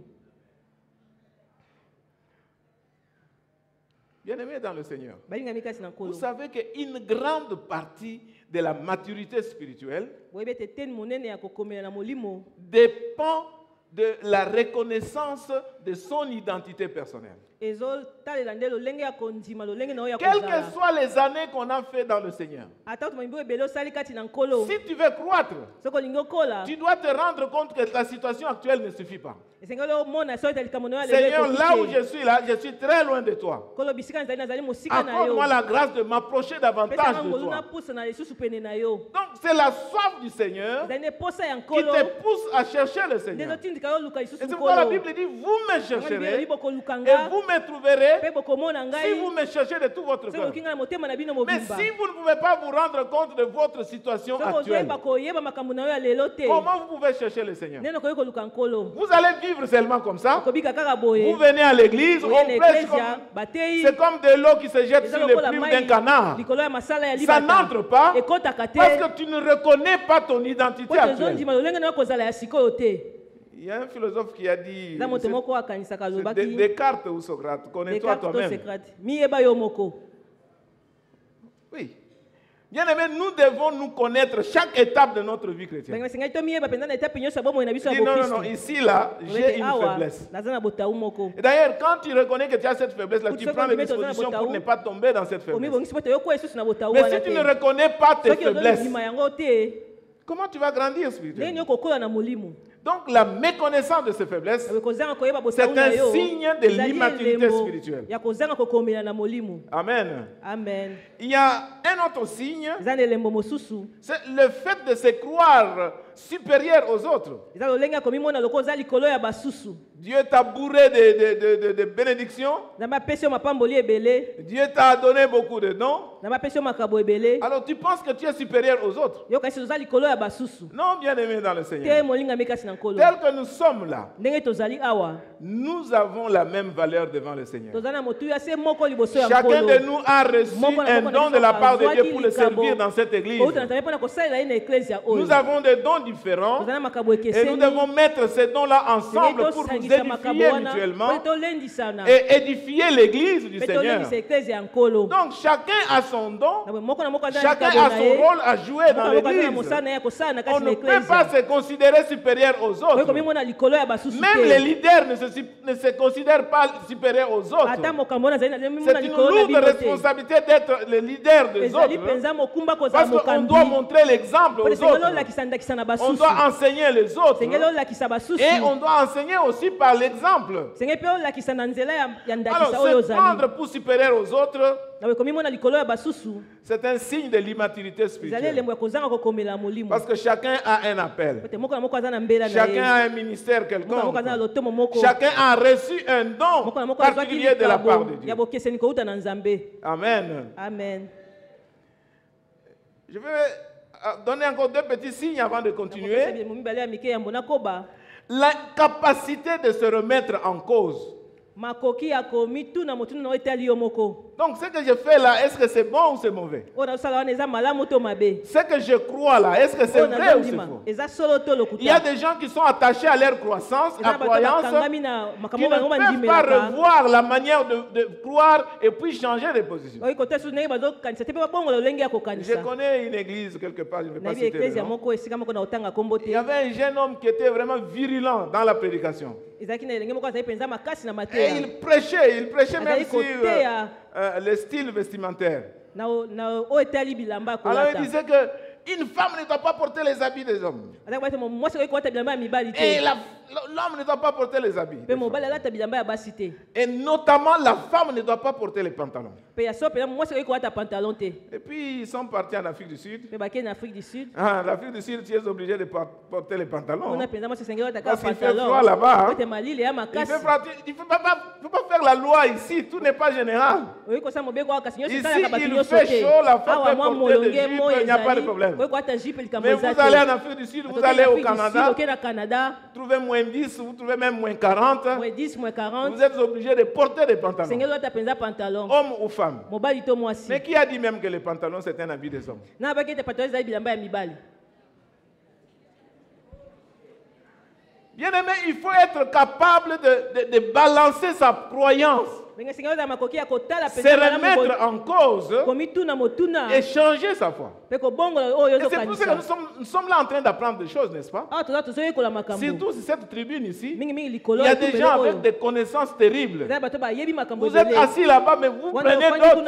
Bien-aimé dans le Seigneur, balingami kati na vous nkolo savez qu'une grande partie de la maturité spirituelle boyebi ete eteni monene ya kokomela na molimo dépend de la reconnaissance de son identité personnelle. ezotalela nde lolenge ya kondima lolenge na oyo ya Quelles que kozala soient les années qu'on a fait dans le Seigneur, ata oto mambi oyo ebele osali kati na nkolo si tu veux croître, soki olingi okola tu dois te rendre compte que ta situation actuelle ne suffit pas. esengeli omona so ete likambo na yo Seigneur, alelo là où je suis là, je suis très loin de toi. nkolo bisika nazali nazali mosika na yo Accorde-moi la grâce de m'approcher davantage pesanga de ngolu toi. napusa na lisusu pene na yo Donc c'est la soif du Seigneur ezali nde posa ya qui nkolo te pousse à chercher le nde Seigneur. ezotindika yo oluka Et lisusu c'est pourquoi la nkolo Bible dit, vous me chercherez oyi bokoluka et nga vous me trouverez mpe bokomona si ngai vous me cherchez de tout votre soki cœur. oluki ngai na motema na bino Mais mobimba si vous ne pouvez pas vous rendre compte de votre situation soki actuelle, ozoyeba koyeba makambo na yo ya lelo te comment vous pouvez chercher le Seigneur? nde nakoki koluka nkolo Vous allez vivre seulement comme ça. okobika kaka Vous boye venez à l'église, on oye na prêche eklesia comme... batei C'est comme de l'eau qui se jette eza sur les lokola plumes mai d'un canard. likolo ya masala ya Ça n'entre pas ekotaka te parce que tu ne reconnais pas ton identité po ete actuelle. ozondima lolenge na yo kozala ya sikoyo te Il y a un philosophe qui a dit, eza moto moko akanisaka c'est alobaki Descartes ou Socrate, connais-toi Descartes to toi-même. Socrate miyeba yo moko Oui. Bien aimé, nous devons nous connaître chaque étape de notre vie chrétienne. bangi basengeli to miyeba mpenza na etape nyonso ya bomoi na biso Il ya dit, non, non, non, bokristo ici, là, j'ai une awa faiblesse. naza na botau moko Et d'ailleurs, quand tu reconnais que tu as cette faiblesse-là, tu Soki prends les ondimi toza na dispositions pour botau, ne pas tomber dans cette faiblesse. omibongisi po ete yokoya lisusu na botau Mais wana si tu te ne reconnais pas tes soki faiblesses, ozondima yango te comment tu vas grandir ndenge spirituellement? nini okokola na molimo Donc la méconnaissance de ces faiblesses, kozanga koyeba c'est bosangu na un yo signe de ezali l'immaturité elembo spirituelle. ya kozanga kokomela na molimo. Amen. Amen. Il y a un autre signe, Eza na elembo mosusu c'est le fait de se croire supérieur aux autres. eza lolenge ya komimona loko oza likolo ya basusu. Dieu t'a bourré de bénédictions. Nzambe apesi yo mapamboli ebele, Dieu t'a donné beaucoup de dons. Nzambe apesi yo makabo ebele, Alors tu penses que tu es supérieur aux autres. yo kasi oza likolo ya basusu. Non, bien-aimé dans le Te Seigneur. molingami kasi na nkolo. Tel que nous sommes là, Ndenge tozali awa, nous avons la même valeur devant le Seigneur. tozali na motuya se moko liboso ya Chacun nkolo. de nous a reçu un don de la part de Dieu pour le servir dans cette église. Outa na nzambe mpona kosalela ye na eklezia oyo. Nous avons des dons différents Tozali na makabo et nous ekeseni. devons mettre ces dons-là ensemble pour nous édifier mutuellement et édifier l'église du Seigneur. Donc chacun a son don, chacun a son rôle à jouer dans l'église. On ne peut pas se considérer supérieur aux autres. Même les leaders ne se considèrent pas supérieurs aux autres. C'est une lourde responsabilité d'être le leader des autres. Parce qu'on doit montrer l'exemple aux autres. On doit enseigner les autres. Et on doit enseigner aussi par l'exemple. Alors, se prendre pour supérieur aux autres, c'est un signe de l'immaturité spirituelle. Parce que chacun a un appel. Chacun a un ministère quelconque. Chacun a reçu un don particulier de la part de Dieu. Amen. Amen. Je vais donner encore deux petits signes avant de continuer. La capacité de se remettre en cause. Donc ce que je fais là, est-ce que c'est bon ou c'est mauvais? Ce que je crois là, est-ce que c'est vrai ou c'est faux? Il y a des gens qui sont attachés à leur croissance, à croyance, qui ne peuvent pas revoir la manière de croire et puis changer de position. Je connais une église quelque part, je ne vais pas citer le nom. Il y avait un jeune homme qui était vraiment virulent dans la prédication. Et il prêchait même sur le style vestimentaire. Alors il disait qu'une femme ne doit pas porter les habits des hommes. Et l'homme ne doit pas porter les habits. Et notamment la femme ne doit pas porter les pantalons. Et puis ils sont partis en Afrique du Sud. En Afrique du Sud, tu es obligé de porter les pantalons. Parce qu'il fait froid là-bas. Il ne faut pas faire la loi ici, tout n'est pas général. Ici, il fait chaud, la femme peut porter des jupes, il n'y a pas de problème. Mais vous allez en Afrique du Sud, vous allez au Canada, vous trouvez moins 10, vous trouvez même moins 40. Vous êtes obligé de porter des pantalons. Homme ou femme. Mais qui a dit même que les pantalons c'est un habit des hommes? Bien aimé, il faut être capable de balancer sa croyance. Se remettre en cause et changer sa foi. Et c'est pour ça que nous sommes là en train d'apprendre des choses, n'est-ce pas? Surtout sur cette tribune ici, il y a des gens avec des connaissances terribles. Vous êtes assis là-bas, mais vous prenez d'autres.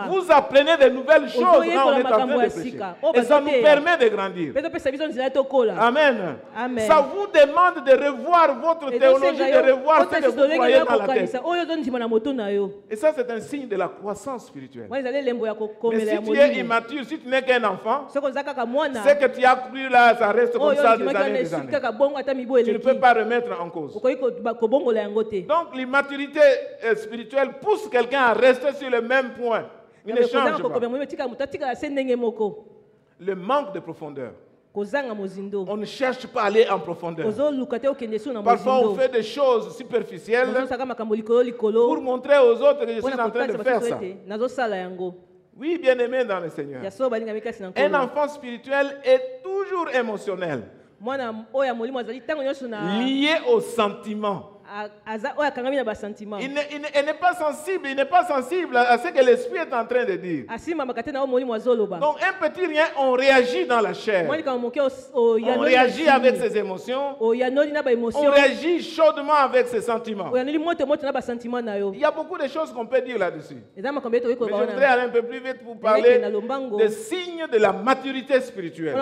Vous apprenez de nouvelles choses quand on est en train de prêcher. Et ça nous permet de grandir. Amen. Ça vous demande de revoir votre théologie, de revoir ce que vous croyez dans la tête. Et ça, c'est un signe de la croissance spirituelle. Mais si tu es immature, si tu n'es qu'un enfant, ce que tu as cru là, ça reste comme ça des années et des années. Tu ne peux pas remettre en cause. Donc l'immaturité spirituelle pousse quelqu'un à rester sur le même point. Il ne change pas. Le manque de profondeur. On ne cherche pas à aller en profondeur. Parfois, on fait des choses superficielles pour montrer aux autres que je suis en train de faire ça. Oui, bien-aimé dans le Seigneur. Un enfant spirituel est toujours émotionnel, lié aux sentiments. Il n'est pas sensible, à ce que l'esprit est en train de dire. Donc un petit rien, on réagit dans la chair. On réagit avec ses émotions. On réagit chaudement avec ses sentiments. Il y a beaucoup de choses qu'on peut dire là-dessus. Mais je voudrais aller un peu plus vite pour parler des signes de la maturité spirituelle.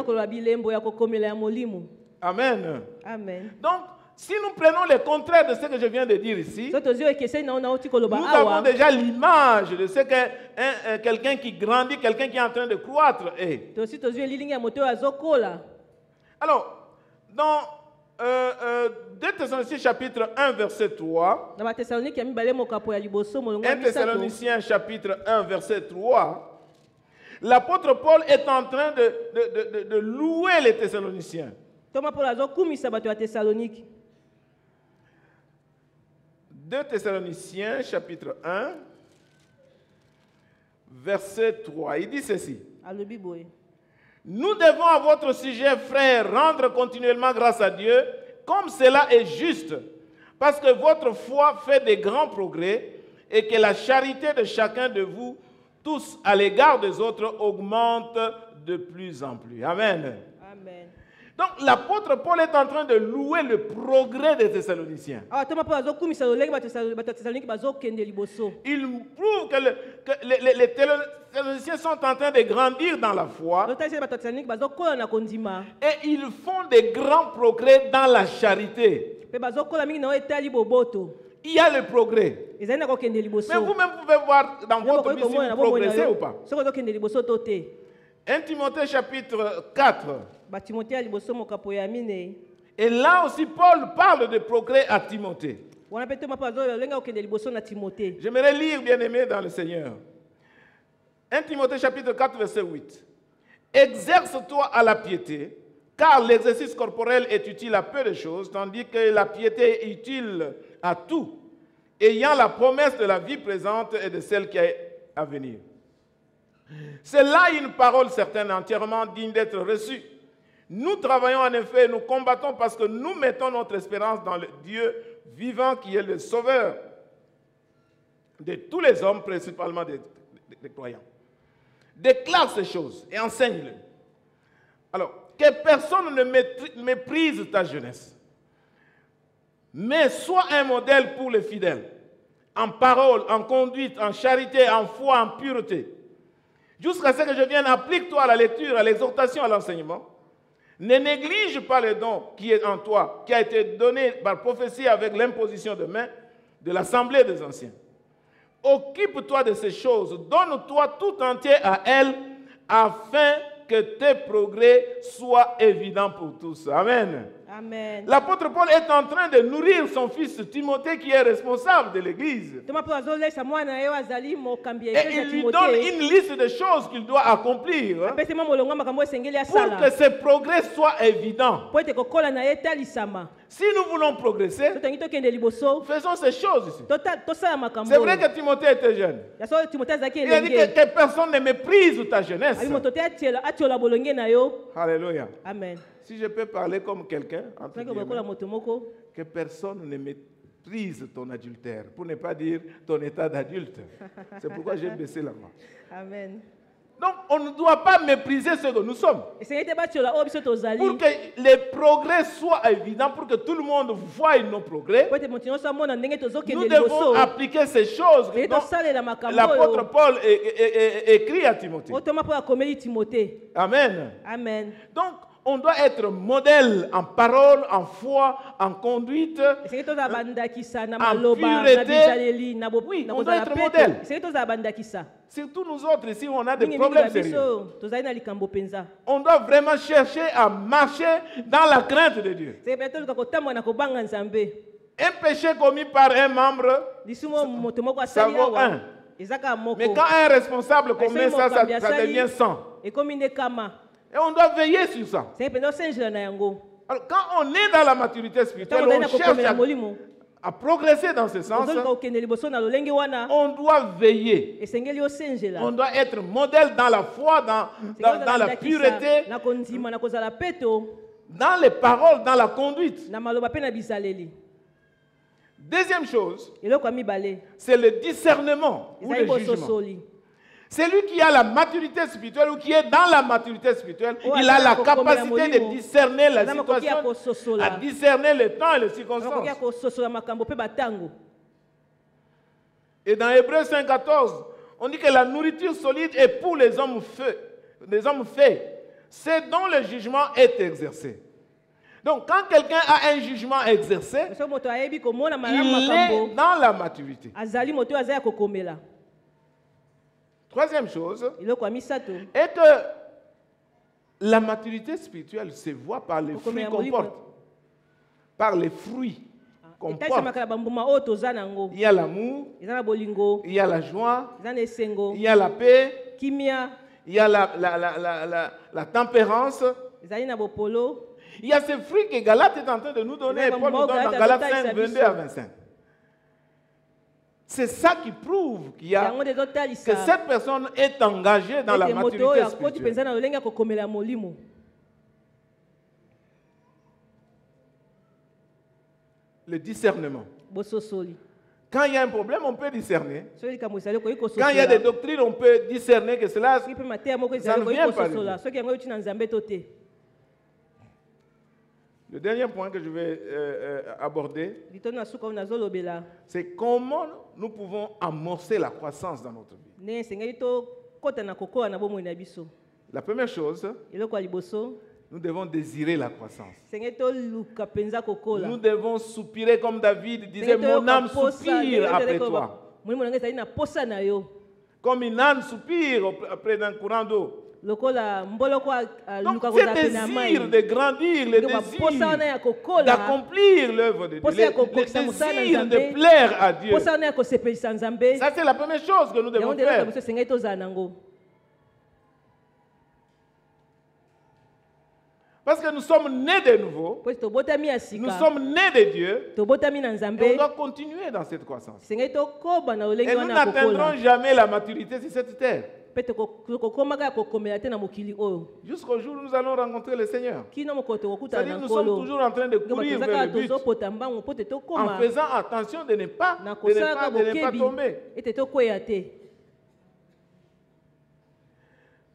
Amen. Amen. Donc, si nous prenons le contraire de ce que je viens de dire ici, So tozwi ekeseni na ona oti koloba nous avons awa. déjà l'image de ce que quelqu'un qui grandit, quelqu'un qui est en train de croître est. Tosi tozwi elilingi ya moto oyo azokola. Alors, dans 2 Thessaloniciens chapitre 1 verset 3, Na batesalonike ya mibale mokapo ya liboso molongo ya 1 misato. Thessaloniciens chapitre 1 verset 3, l'apôtre Paul est en train de louer les Thessaloniciens. Toma Paul azokumisa bato ya Tesalonike. 2 Thessaloniciens chapitre 1 verset 3, il dit ceci. Alobi boye. Nous devons à votre sujet, frères, rendre continuellement grâce à Dieu, comme cela est juste, parce que votre foi fait de grands progrès et que la charité de chacun de vous, tous à l'égard des autres, augmente de plus en plus. Amen. Amen. Donc l'apôtre Paul est en train de louer le progrès des Thessaloniciens. Awa Toma Paul azokumisa lolenge bato ya Tesalonike bazokende liboso. Il prouve que les Thessaloniciens sont en train de grandir dans la foi. Zotalisa bato ya Tesalonike bazokola na kondima. Et ils font des grands progrès dans la charité. Pe bazokola mingi na oyo etali boboto. Il y a le progrès. Ezali na kokende liboso. Mais vous-même pouvez voir dans votre vie si vous progressez ou pas. Soko ozokende liboso to te. 1 Timothée chapitre 4. Batimote ya liboso mokapo ya minei. Et là aussi, Paul parle de progrès à Timothée. Wana pe Toma Paul azolenga kokende liboso na Timote. J'aimerais lire, bien-aimé dans le Seigneur. 1 Timothée chapitre 4, verset 8. Exerce-toi à la piété, car l'exercice corporel est utile à peu de choses, tandis que la piété est utile à tout, ayant la promesse de la vie présente et de celle qui est à venir. C'est là une parole certaine, entièrement digne d'être reçue. Nous travaillons en effet, nous combattons parce que nous mettons notre espérance dans le Dieu vivant qui est le sauveur de tous les hommes, principalement des croyants. Déclare ces choses et enseigne-le. Alors, que personne ne méprise ta jeunesse, mais sois un modèle pour les fidèles, en parole, en conduite, en charité, en foi, en pureté. Jusqu'à ce que je vienne, applique-toi à la lecture, à l'exhortation, à l'enseignement. Ne néglige pas le don qui est en toi, qui a été donné par prophétie avec l'imposition de main de l'assemblée des anciens. Occupe-toi de ces choses, donne-toi tout entier à elles, afin que tes progrès soient évidents pour tous. Amen. Amen. L'apôtre Paul est en train de nourrir son fils Timothée qui est responsable de l'église. Toma Paul azolesa mwana yo azali mokambi ya Et eglise ya il lui donne Timote. une liste de choses qu'il doit accomplir Apesi mwa molongo ya makambo esengeli pour que asala. ses progrès soient évidents. Po ete kokola na ye etalisama. Si nous voulons progresser, Totangi tokende liboso. faisons ces choses ici. Tosala makambo. C'est vrai que Timothée était jeune. Ya so Timote azalaki Il a dit elenge. que personne ne méprise ta jeunesse. Abi moto te atiola bolonge na yo. Alléluia. Amen. Si je peux parler comme quelqu'un, entre Soki guillemets, bokola moto moko. que personne ne méprise ton adultère, pour ne pas dire ton état d'adulte. C'est pourquoi j'ai baissé la main. Amen. Donc, on ne doit pas mépriser ce que nous sommes. Esengeli te batiola oyo biso tozali. Pour que les progrès soient évidents, pour que tout le monde voie nos progrès, Po ete moto nyonso amona ndenge nous tozokende devons liboso. appliquer ces choses Esengeli dont tosalela makambo l'apôtre oyo. Paul écrit à Timothée. Oyo Toma Paul akomeli Timote. Amen. Amen. Donc, on doit être modèle en parole, en foi, en conduite. Esengeli tozala bandakisa na en maloba, na pureté. bizaleli, na Oui, na on doit kozala être peto. modèle. Esengeli tozala bandakisa. Surtout nous autres ici, on a des Mingi problèmes na sérieux. biso tozali na likambo penza. On doit vraiment chercher à marcher dans la crainte de Dieu. Esengeli pe toluka kotambola na kobanga Nzambe. Un péché commis par un membre, Lisumo moto moko ça asali vaut un. awa. Ezaka moko. Mais quand un responsable commet ça, ça devient 100. Ekomi nde kama. Et on doit veiller sur ça. Esengeli penza osengela na yango. Alors, quand on est dans la maturité spirituelle, Ntango ozali on na cherche kokomela molimo. à progresser dans ce sens. Ozoluka kokende liboso na lolenge wana. On doit veiller. Esengeli osengela. On doit être modèle dans la foi, dans la pureté, na kondima na kozala peto dans les paroles, dans la conduite. na maloba pe na bizaleli. Deuxième chose, Eloko ya mibale. c'est le discernement ou Ezali le jugement. bososoli. Celui qui a la maturité spirituelle ou qui est dans la maturité spirituelle, Oh, il a la azala capacité kokomela de molimo. discerner la Aza makoki ya situation, kososola. à discerner le temps et les Makoki circonstances. ya kososola makambo pe batango. Et dans Hébreux 5,14, on dit que la nourriture solide est pour les hommes faits, c'est dont le jugement est exercé. Donc, quand quelqu'un a un jugement exercé, so moto ayebi komona il malamu est makambo dans la maturité. azali moto aza ya kokomela. Troisième chose Iloko ya misato est que la maturité spirituelle se voit par les fruits qu'on porte. Par les fruits qu'on porte. etayisamaka na bambuma oyo toza nango. Il y a l'amour, Eza na bolingo, il y a la joie, eza na esengo, il y a la paix, kimia, il y a la tempérance. ezali na bopolo. Il y a ces fruits que Galate est en train de nous donner, et Paul nous donne dans Galate 5, 22 à 25. C'est ça qui prouve qu'il y a, Yango dezo que talisa cette personne est engagée dans la ete moto oyo maturité akoti spirituelle. mpenza na lolenge ya kokomela molimo. Le discernement. Bososoli. Quand il y a un problème, on peut discerner. Soki likambo ezali okoki Quand il y a des kososola. doctrines, on peut discerner que cela... Soki mpe mateya moko Ça ezali ne okoki vient pas de kososola. Dieu. Soki yango euti na nzambe to te. Le dernier point que je vais aborder, Litono na suka oyo nazolobela. c'est comment nous pouvons amorcer la croissance dans notre vie. Ndenge esengeli tokota na kokola na bomoi na biso. La première chose, Eloko ya liboso nous devons désirer la croissance. esengeli toluka mpenza kokola. Nous devons soupirer comme David disait, Esengeli mon âme toyoka posa, soupire ndenge après ezali toi. koyoka, molimo na ngai ezali na posa na yo. Comme une âne soupire auprès d'un courant d'eau. Lokola mboloko Donc, aluka ce kozala pe na mai. désir de grandir, le Posa wana désir ya kokola. d'accomplir l'œuvre de Dieu, Posa ya le kokokisa mosala na désir de Nzambe. plaire à Dieu. Posa wana ya kosepelisa Nzambe. Ça, c'est la première chose que nous devons Yango nde eloko faire. biso esengeli tozala nango. Parce que nous sommes nés de nouveau, Po ete tobotami ya nous sika. sommes nés de Dieu, Tobotami na et on Nzambe. doit continuer dans cette croissance. Esengeli tokoba na lolenge Et nous wana ya n'atteindrons kokola. jamais la maturité sur cette terre. Pe tokokomaka ya kokomela te na mokili oyo. Jusqu'au jour où nous allons rencontrer le Seigneur. Kino mokolo tokokutana C'est-à-dire na nous sommes nkolo. toujours en train de courir vers le but, tozopota mbangu po te en tokoma faisant attention de ne pas, na de ne kosalaka pas, de ne pas bokebi tomber. ete tokweya te.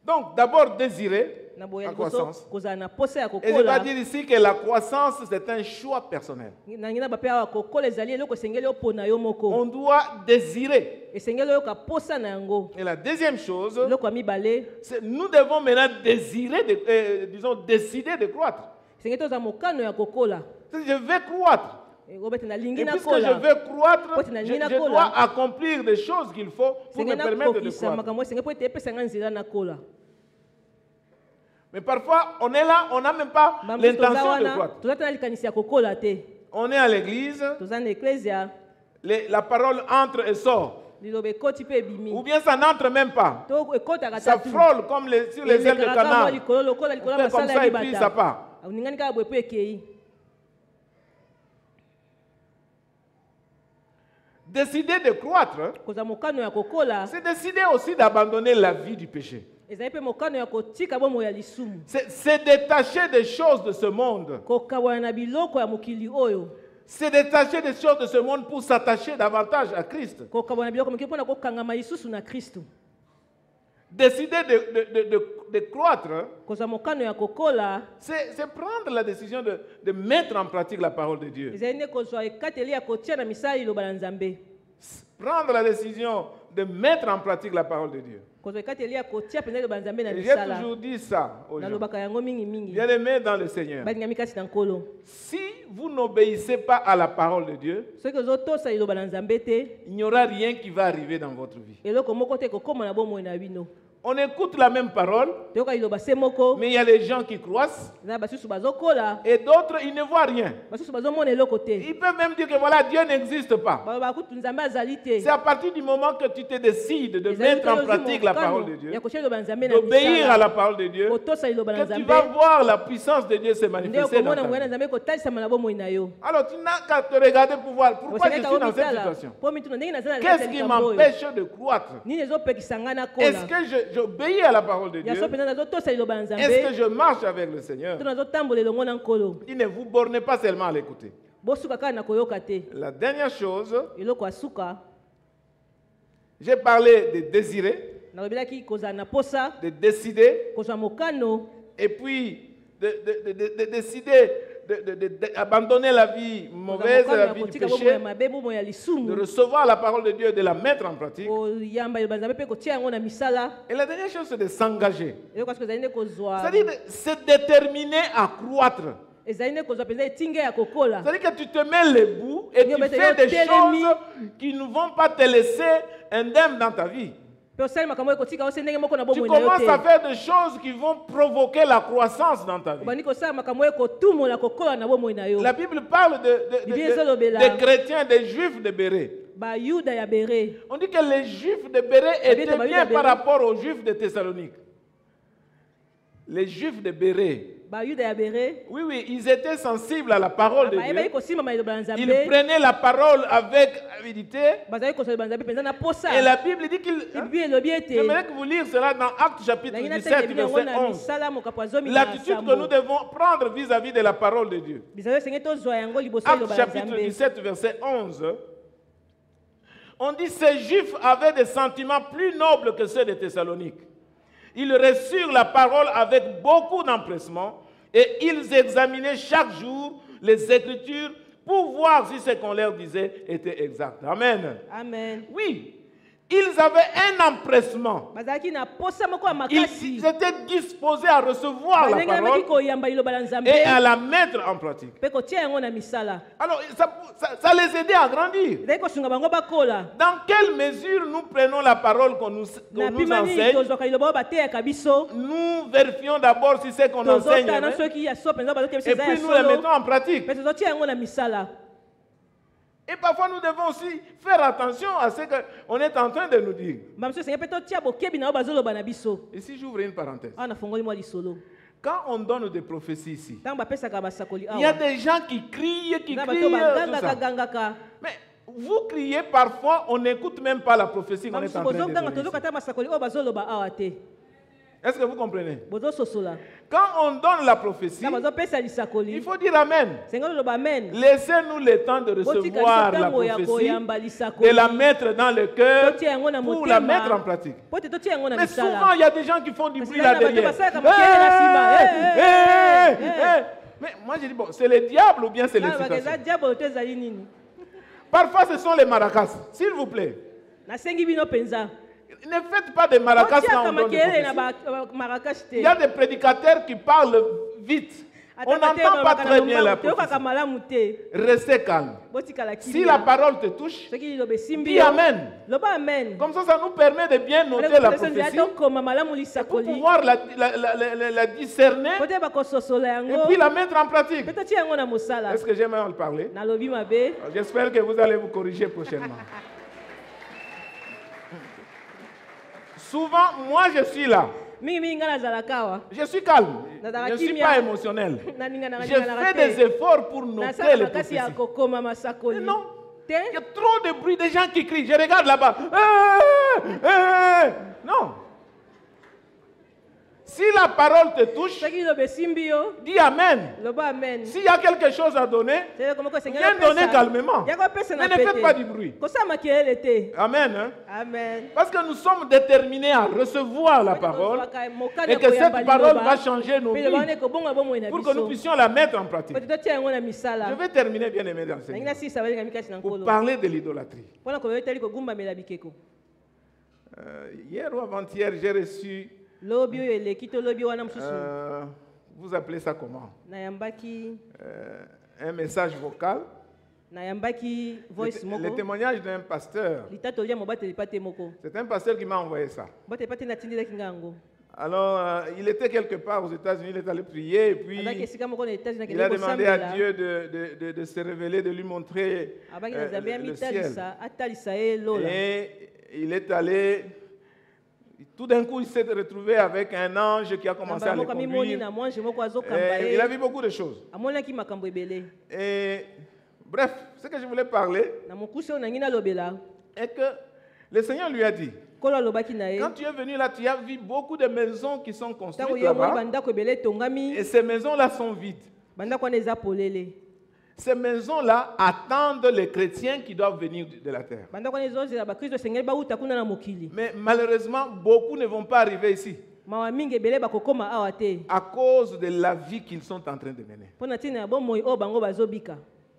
Donc, d'abord, désirer Na boya la liboso croissance. kozala na posa ya Et je vais kokola. dire ici que la croissance, c'est un choix personnel. Na ngina bape awa kokola ezali eloko esengeli opona yo moko. On doit désirer. Esengeli oyoka posa na yango. Et la deuxième chose, Eloko ya mibale c'est nous devons maintenant désirer, disons, décider de croître. esengeli tozala mokano ya kokola. C'est-à-dire, je vais croître. Obete nalingi Et puisque nakola. je veux croître, je dois Kola. accomplir des choses qu'il faut pour me Esengeli permettre de nakokisa croître. makambo esengeli po ete epesanga nzela nakola. Mais parfois, on est là, on n'a même pas l'intention de croître. toza te na likanisi ya kokola te. On est à l'église, Toza na eklesia la parole entre et sort. liloba ekoti mpe ebimi. Ou bien ça n'entre même pas. To ekotaka Ça tatu. frôle comme sur les ailes de Elekaka mwa canard. likolo lokola likolo On ya fait comme masala ça ya et puis ça libata. part. Oningani kaka boye po ekei. Décider de croître, Kozala mokano ya kokola c'est décider aussi d'abandonner la vie du péché. ezali mpe mokano ya kotika bomoi ya lisumu. C'est détacher des choses de ce monde. Kokabwana na biloko ya mokili oyo. C'est détacher des choses de ce monde pour s'attacher davantage à Christ. Kokabwana na biloko ya mokili mpona kokangama lisusu na Kristo. Décider de croître, Kozala mokano ya kokola c'est prendre la décision de mettre en pratique la parole de Dieu. ezali nde kozwa ekateli ya kotia na misala liloba na Nzambe. Prendre la décision de mettre en pratique la parole de Dieu. Kozwa ekateli ya kotia mpenza liloba na Nzambe na Et j'ai misala. toujours dit ça aux gens. Nalobaka yango mingi. Bien-aimés dans le Seigneur, Balingami kasi na nkolo. si vous n'obéissez pas à la parole de Dieu, Soki ozotosa liloba na Nzambe te, il n'y aura rien qui va arriver dans votre vie. eloko moko te kokóma na bomoi na bino. On écoute la même parole, Toyoka liloba se moko, mais il y a des gens qui croissent na basusu bazokola, et d'autres, ils ne voient rien. basusu bazomona eloko te. Ils peuvent même dire que voilà, Dieu n'existe pas. Baloba kutu Nzambe azali te. C'est à partir du moment que tu te décides de Ezali mettre en tozwi pratique la mokano parole de Dieu, ya kotia liloba na Nzambe na d'obéir à misala, la parole de Dieu, kotosa liloba na que tu Nzambe, vas voir la puissance de Dieu se nde manifester dans okomona ta moya na vie. Nzambe kotalisama na bomoi na yo. Alors tu n'as qu'à te regarder pour voir pourquoi je suis dans cette situation. po mituna ndenge nazala na Qu'est-ce kati qui ya likambo oyo. m'empêche de croître? Nini ezopekisa ngai Est-ce nakola. que j'obéis à la parole de Dieu? Ya so mpenza nazotosa liloba na Est-ce que Nzambe, je marche avec le Seigneur? to nazotambola elongo na nkolo. Il ne vous bornez pas seulement à l'écouter. Bosuka kaka na koyoka te. La dernière chose, Eloko ya suka, j'ai parlé de désirer, nalobelaki kozala na posa, de décider, kozwa mokano, et puis de décider d'abandonner la vie mauvaise, kozwa la mokano vie ya du kotika bomoi ya péché, mabe, bomoi ya de lisumu, recevoir la parole de Dieu et de la mettre en pratique. koyamba liloba na Nzambe mpe kotia yango na misala. Et la dernière chose, c'est de s'engager. Eloko ya suka ezali nde kozwa C'est-à-dire de se déterminer à croître. ezali ne kozwa penza etinga ya kokola. C'est-à-dire que tu te mets les bouts et tu fais des choses qui ne vont pas te laisser indemne dans ta vie. Pe osali makambo ekotika ose ndenge moko na Tu bomoi na yo commences à te. faire des choses qui vont provoquer la croissance dans ta vie. Obandi kosala makambo ekotumola kokola na bomoi na yo. La Bible parle des chrétiens, des juifs de Bérée. Ba Yuda ya Béré. On dit que les juifs de Bérée étaient bien par rapport aux juifs de Thessalonique. Les juifs de Bérée. Ba Yuda ya Béré. Oui, oui, ils étaient sensibles à la parole de Ba Dieu. kosima maloba na Nzambe. Ils prenaient la parole avec avidité. Bazali kosala ba Nzambe penza na posa. Et la Bible dit qu'ils... Bible elobi ete. J'aimerais que vous lire cela dans Actes chapitre 17, verset 11. L'attitude que nous devons prendre vis-à-vis de la parole de Dieu. Actes chapitre 17, verset 11. On dit ces Juifs avaient des sentiments plus nobles que ceux de Thessalonique. Ils reçurent la parole avec beaucoup d'empressement et ils examinaient chaque jour les Écritures pour voir si ce qu'on leur disait était exact. Amen. Amen. Oui, ils avaient un empressement. Ils étaient disposés à recevoir la parole et à la mettre en pratique. Alors, ça les aidait à grandir. Dans quelle mesure nous prenons la parole qu'on nous enseigne? Nous vérifions d'abord si c'est qu'on enseigne et puis nous la mettons en pratique. Et parfois, nous devons aussi faire attention à ce qu'on est en train de nous dire. Ici, j'ouvre une parenthèse. Quand on donne des prophéties ici, il y a des gens qui crient, tout ça. Mais vous criez parfois, on n'écoute même pas la prophétie qu'on est en train de dire. Est-ce que vous comprenez? Quand on donne la prophétie, il faut dire Amen. Laissez-nous le temps de recevoir la prophétie, de la mettre dans le cœur pour la mettre en pratique. Mais souvent, il y a des gens qui font du bruit là derrière. Mais moi, je dis, bon, c'est le diable ou bien c'est l'efficacité? Parfois, ce sont les maracas. S'il vous plaît. Ne faites pas de maracas quand on donne des prophéties. Il y a des prédicateurs qui parlent vite. On n'entend pas très bien la prophétie. Restez calme. Si la parole te touche, dis Amen. Comme ça nous permet de bien noter la prophétie pour pouvoir la discerner et puis la mettre en pratique. Est-ce que j'aimerais en parler? J'espère que vous allez vous corriger prochainement. Souvent, moi je suis là. Je suis calme. Je ne suis pas émotionnel. Je fais des efforts pour noter les prophéties. Mais non, il y a trop de bruit, des gens qui crient. Je regarde là-bas. Non. Si la parole te touche, dis Amen. S'il y a quelque chose à donner, viens donner calmement. Mais ne faites pas du bruit. Amen. Hein? Amen. Parce que nous sommes déterminés à recevoir la parole et que cette parole va changer nos vies pour que nous puissions la mettre en pratique. Je vais terminer, bien aimé, dans ce pour parler de l'idolâtrie. Hier ou avant-hier, j'ai reçu... vous appelez ça comment? Un message vocal. Le témoignage d'un pasteur. C'est un pasteur qui m'a envoyé ça. Alors, il était quelque part aux États-Unis, il est allé prier et puis il a demandé à Dieu de se révéler, de lui montrer le ciel. Et il est allé... Tout d'un coup, il s'est retrouvé avec un ange qui a commencé à le conduire. Il a vu beaucoup de choses. Et bref, ce que je voulais parler est que le Seigneur lui a dit, quand tu es venu là, tu as vu beaucoup de maisons qui sont construites là-bas. Et ces maisons-là sont vides. Ces maisons-là attendent les chrétiens qui doivent venir de la terre. Mais malheureusement, beaucoup ne vont pas arriver ici à cause de la vie qu'ils sont en train de mener.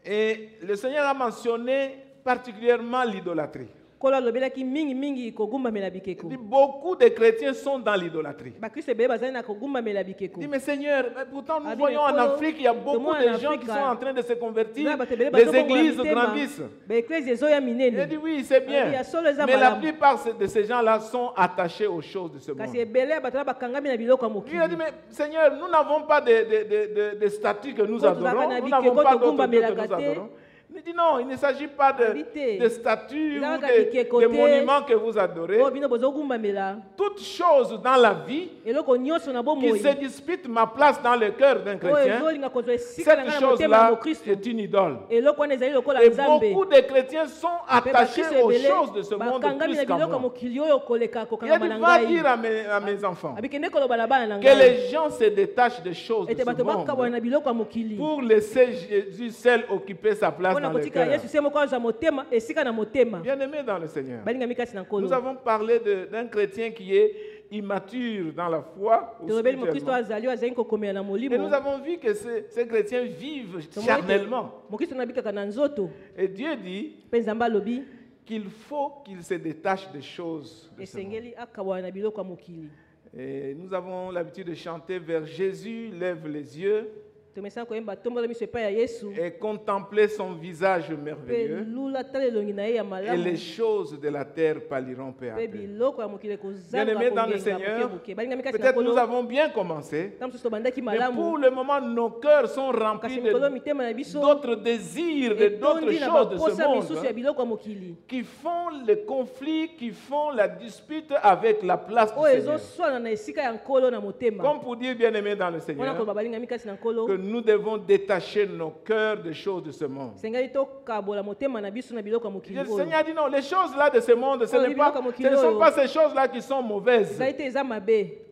Et le Seigneur a mentionné particulièrement l'idolâtrie. Nkolo alobelaki mingi kogumbamela Il bikeko. dit, beaucoup de chrétiens sont dans l'idolâtrie. Bakristo ebele bazali na kogumbamela Il bikeko. dit, mais Seigneur, pourtant nous Abi, voyons en Nkolo, Afrique, il y a beaucoup tomo en de gens qui Afrique, sont en train de se convertir. Eza bato ebele Les bazokongola églises mitema, grandissent. baeklesi ezoya Il minene. dit, oui, c'est bien. Abi, ya solo eza Mais la malamu. plupart de ces gens-là sont attachés aux choses de ce Kasi monde. ebele ya bato na bakangami na biloko ya Il a dit, mokili. mais Seigneur, nous n'avons pas de statues que nous Koto adorons. zaka na Nous bikeko n'avons pas d'autres togumba dieux que nous melaka te. adorons. Il dit non, il ne s'agit pas Habité. de statues Eza ou kaka bikeko de te. monuments que vous adorez. Oyo bino bozogumbamela. Toutes choses dans la vie Eloko nyonso na qui bomoi. se disputent ma place dans le cœur d'un Oyo chrétien, ezolinga kozwa esika na cette ngai na motema ya chose-là mokristo. est une idole. Eloko wana ezali lokola Et nzambe. beaucoup de chrétiens sont Mpe attachés bakristo aux ebele choses de ce monde bakangami plus na qu'à biloko ya moi. mokili oyo koleka Il a kokangama dit, na va ngai. dire à mes enfants Abikende koloba na bana na que ngai. les gens se détachent des choses de Ete ce bato bakabwana monde na biloko ya mokili. pour laisser Jésus seul occuper sa place Mpona dans le kotika cœur. Yesu se moko azwa motema esika na motema. Bien-aimés dans le Seigneur, Balingami kasi na nkolo. nous avons parlé d'un chrétien qui est immature dans la foi ou Tolobeli mokristo spirituellement. azali azali kokomela na Et molimo. nous avons vu que ces chrétiens vivent charnellement. Mokristo nabikaka na nzoto. Et Dieu dit Mpe nzambe alobi qu'il faut qu'il se détache des choses de ce monde. esengeli akabwana na biloko ya mokili. Et nous avons l'habitude de chanter vers Jésus, lève les yeux Tomesana koyemba tombola miso epai ya Yesu. et contempler son visage Mpe merveilleux. lula tala elongi na ye ya Et malamu. les choses de la terre pâliront peu à Mpe peu. biloko ya mokili ekozanga Bien-aimés dans le kongenga Seigneur, moke. Balingami kasi na peut-être nous nkolo. avons bien commencé, Ntango mosusu tobandaki mais pour malamu. le moment, nos cœurs sont remplis Kasi mikolo de mitema na biso d'autres désirs, de d'autres etondi na choses de ce baposa monde misusu ya biloko ya mokili. qui font le conflit, qui font la dispute avec la place du Oyo Seigneur. ezoswana na esika ya nkolo na motema. Comme pour dire, bien-aimés dans le Wana Seigneur, koloba balingami kasi na nkolo. que nous devons détacher nos cœurs des choses de ce monde. Esengeli tokabola motema na biso na biloko ya Le mokili oyo. Seigneur dit non, les choses-là de ce monde, ce Oh, ne les biloko ya ce mokili ne sont oyo. pas ces choses-là qui sont mauvaises, Ezali te eza mabe.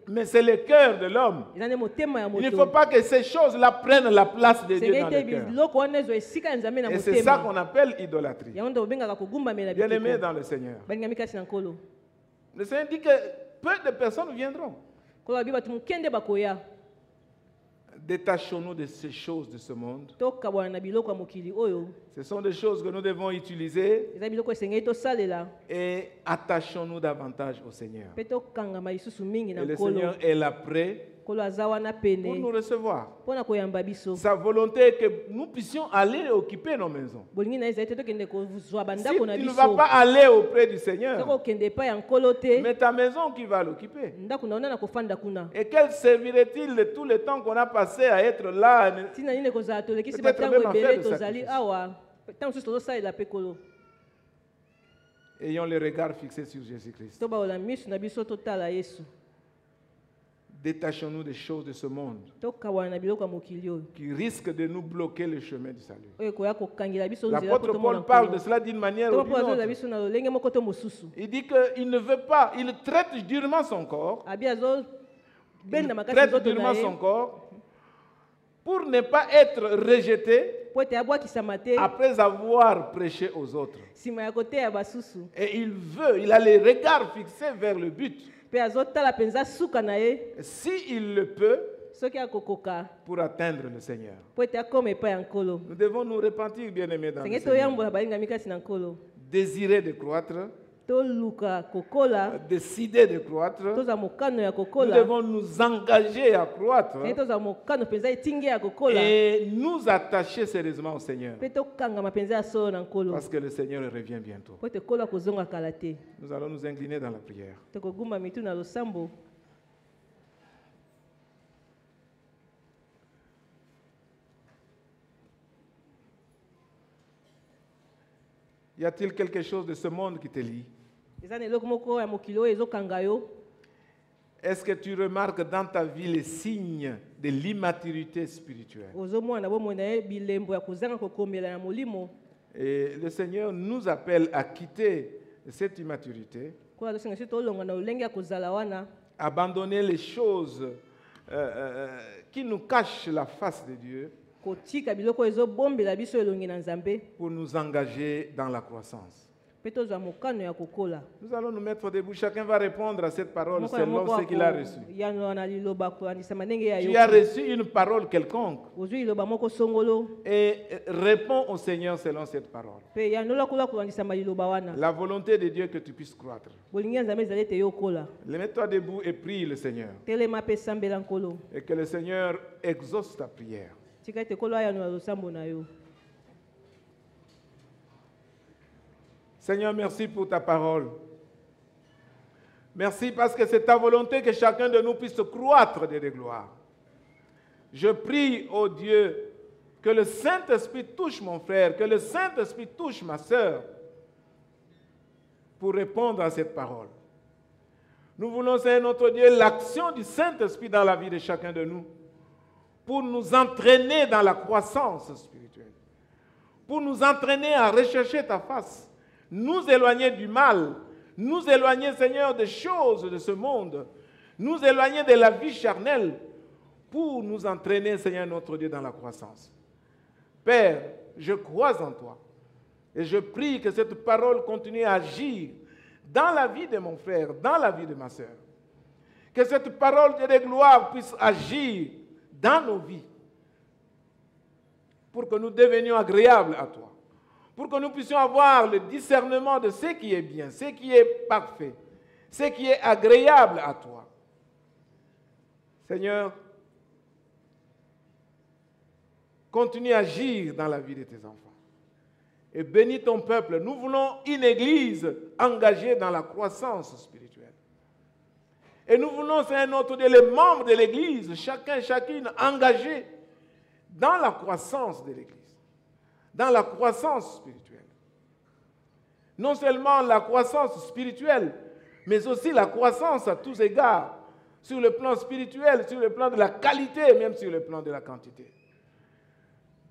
mais c'est le cœur de l'homme. Eza nde motema ya Il ne faut moto. pas que ces choses-là prennent la place de Dieu dans Esengeli le te cœur. biloko wana ezwa esika ya nzambe na Et c'est ça motema. qu'on appelle idolâtrie. Yango nde tobengaka kogumbamela Bien-aimés bikeko. dans le Seigneur. Balingami kasi na nkolo. Le Seigneur dit que peu de personnes viendront. Kolo babi bato mokende bakoya. Détachons-nous de ces choses de ce monde. Tokabwana na biloko ya mokili oyo. Ce sont des choses que nous devons utiliser Eza biloko esengeli tosalela. et attachons-nous davantage au Seigneur. Mpe tokangama lisusu mingi Et na le nkolo. Seigneur est là prêt Nkolo aza wana pour nous pene. recevoir. Mpona koyamba biso. Sa volonté est que nous puissions aller occuper nos maisons. Bolingi na ezali te tokende kozwa Si bandako na tu ne biso. vas pas aller auprès du Soko Seigneur, okende epai ya nkolo te. mais ta maison qui va l'occuper. Ndako na ona na kofanda kuna. Et quel servirait-il de tout le temps qu'on a passé à être là? Ntina nini kozala tolekisi Peut-être batango même à faire ebele le tozali sacrifice. awa. Ntango mosusu tozosalela mpe kolo. Ayons le regard fixé sur Jésus-Christ. Tobaola miso na biso totala Yesu. Détachons-nous des choses de ce monde Tokabwana na biloko ya mokili oyo. qui risquent de nous bloquer le chemin du salut. Oyo koya kokangela biso nzela po L'apôtre tomona Paul parle de nkolo. cela d'une manière ou Toko d'une po azolela autre. biso na lolenge moko to mosusu. Il dit qu'il ne veut pas, il traite durement son corps, Abi azo il benda makasi traite nzoto durement na son ye. corps pour ne pas être rejeté Po ete abwakisama te après avoir prêché aux autres. nsima ya koteya basusu. Et il a les regards fixés vers le but. Mpe azotala mpenza suka na ye S'il le peut, soki akokoka pour atteindre le Seigneur. po ete akoma epai ya nkolo. Nous devons nous repentir, bien-aimés, dans le Senge Seigneur. toyambola balingami kasi na nkolo. Désirer de croître, Toluka kokola. décider de croître. Toza mokano ya Nous kokola. devons nous engager à croître Senge toza mokano mpenza etingi ya kokola. et nous attacher sérieusement au Seigneur. Mpe tokangama mpenza ya solo na nkolo. Parce que le Seigneur revient bientôt. Po ete kolo akozonga kala te. Nous allons nous incliner dans la prière. Tokogumba mitu na losambo. Y a-t-il quelque chose de ce monde qui te lie? Eza na eloko moko ya mokili oyo ezokanga yo. Est-ce que tu remarques dans ta vie les signes de l'immaturité spirituelle? Ozomona na bomoi na ye bilembo ya kozanga kokomela na molimo. Et le Seigneur nous appelle à quitter cette immaturité, Kolo azosenga biso tolonga na lolenge ya kozala wana. abandonner les choses qui nous cachent la face de Dieu Kotika biloko oyo ezobombela biso elongi na Nzambe. pour nous engager dans la croissance. mpe tozwa mokano ya kokola. Nous allons nous mettre debout. Chacun va répondre à cette parole Moko na selon moko ce qu'il a reçu. yanola na liloba kolandisama ndenge ya Tu as reçu une parole quelconque ozwi liloba moko songolo et réponds au Seigneur selon cette parole. mpe yanola kola kolandisama liloba wana. La volonté de Dieu que tu puisses croître. Bolingi ya Nzambe ezali ete yo okola. Mets-toi debout et prie le Seigneur. Telema mpe sambela nkolo. Et que le Seigneur exauce ta prière. Tika ete kolo ayanola losambo na yo. Seigneur, merci pour ta parole. Merci parce que c'est ta volonté que chacun de nous puisse croître de gloire. Je prie, ô Dieu, que le Saint-Esprit touche mon frère, que le Saint-Esprit touche ma sœur pour répondre à cette parole. Nous voulons, Seigneur notre Dieu, l'action du Saint-Esprit dans la vie de chacun de nous pour nous entraîner dans la croissance spirituelle, pour nous entraîner à rechercher ta face, nous éloigner du mal, nous éloigner, Seigneur, des choses de ce monde, nous éloigner de la vie charnelle, pour nous entraîner, Seigneur notre Dieu, dans la croissance. Père, je crois en toi et je prie que cette parole continue à agir dans la vie de mon frère, dans la vie de ma sœur. Que cette parole de gloire puisse agir dans nos vies pour que nous devenions agréables à toi. Pour que nous puissions avoir le discernement de ce qui est bien, ce qui est parfait, ce qui est agréable à toi. Seigneur, continue à agir dans la vie de tes enfants. Et bénis ton peuple. Nous voulons une église engagée dans la croissance spirituelle. Et nous voulons, Seigneur notre Dieu, les membres de l'église, chacun, chacune, engagés dans la croissance de l'église. Dans la croissance spirituelle. Non seulement la croissance spirituelle, mais aussi la croissance à tous égards, sur le plan spirituel, sur le plan de la qualité, et même sur le plan de la quantité.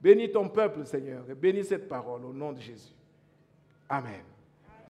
Bénis ton peuple, Seigneur, et bénis cette parole au nom de Jésus. Amen.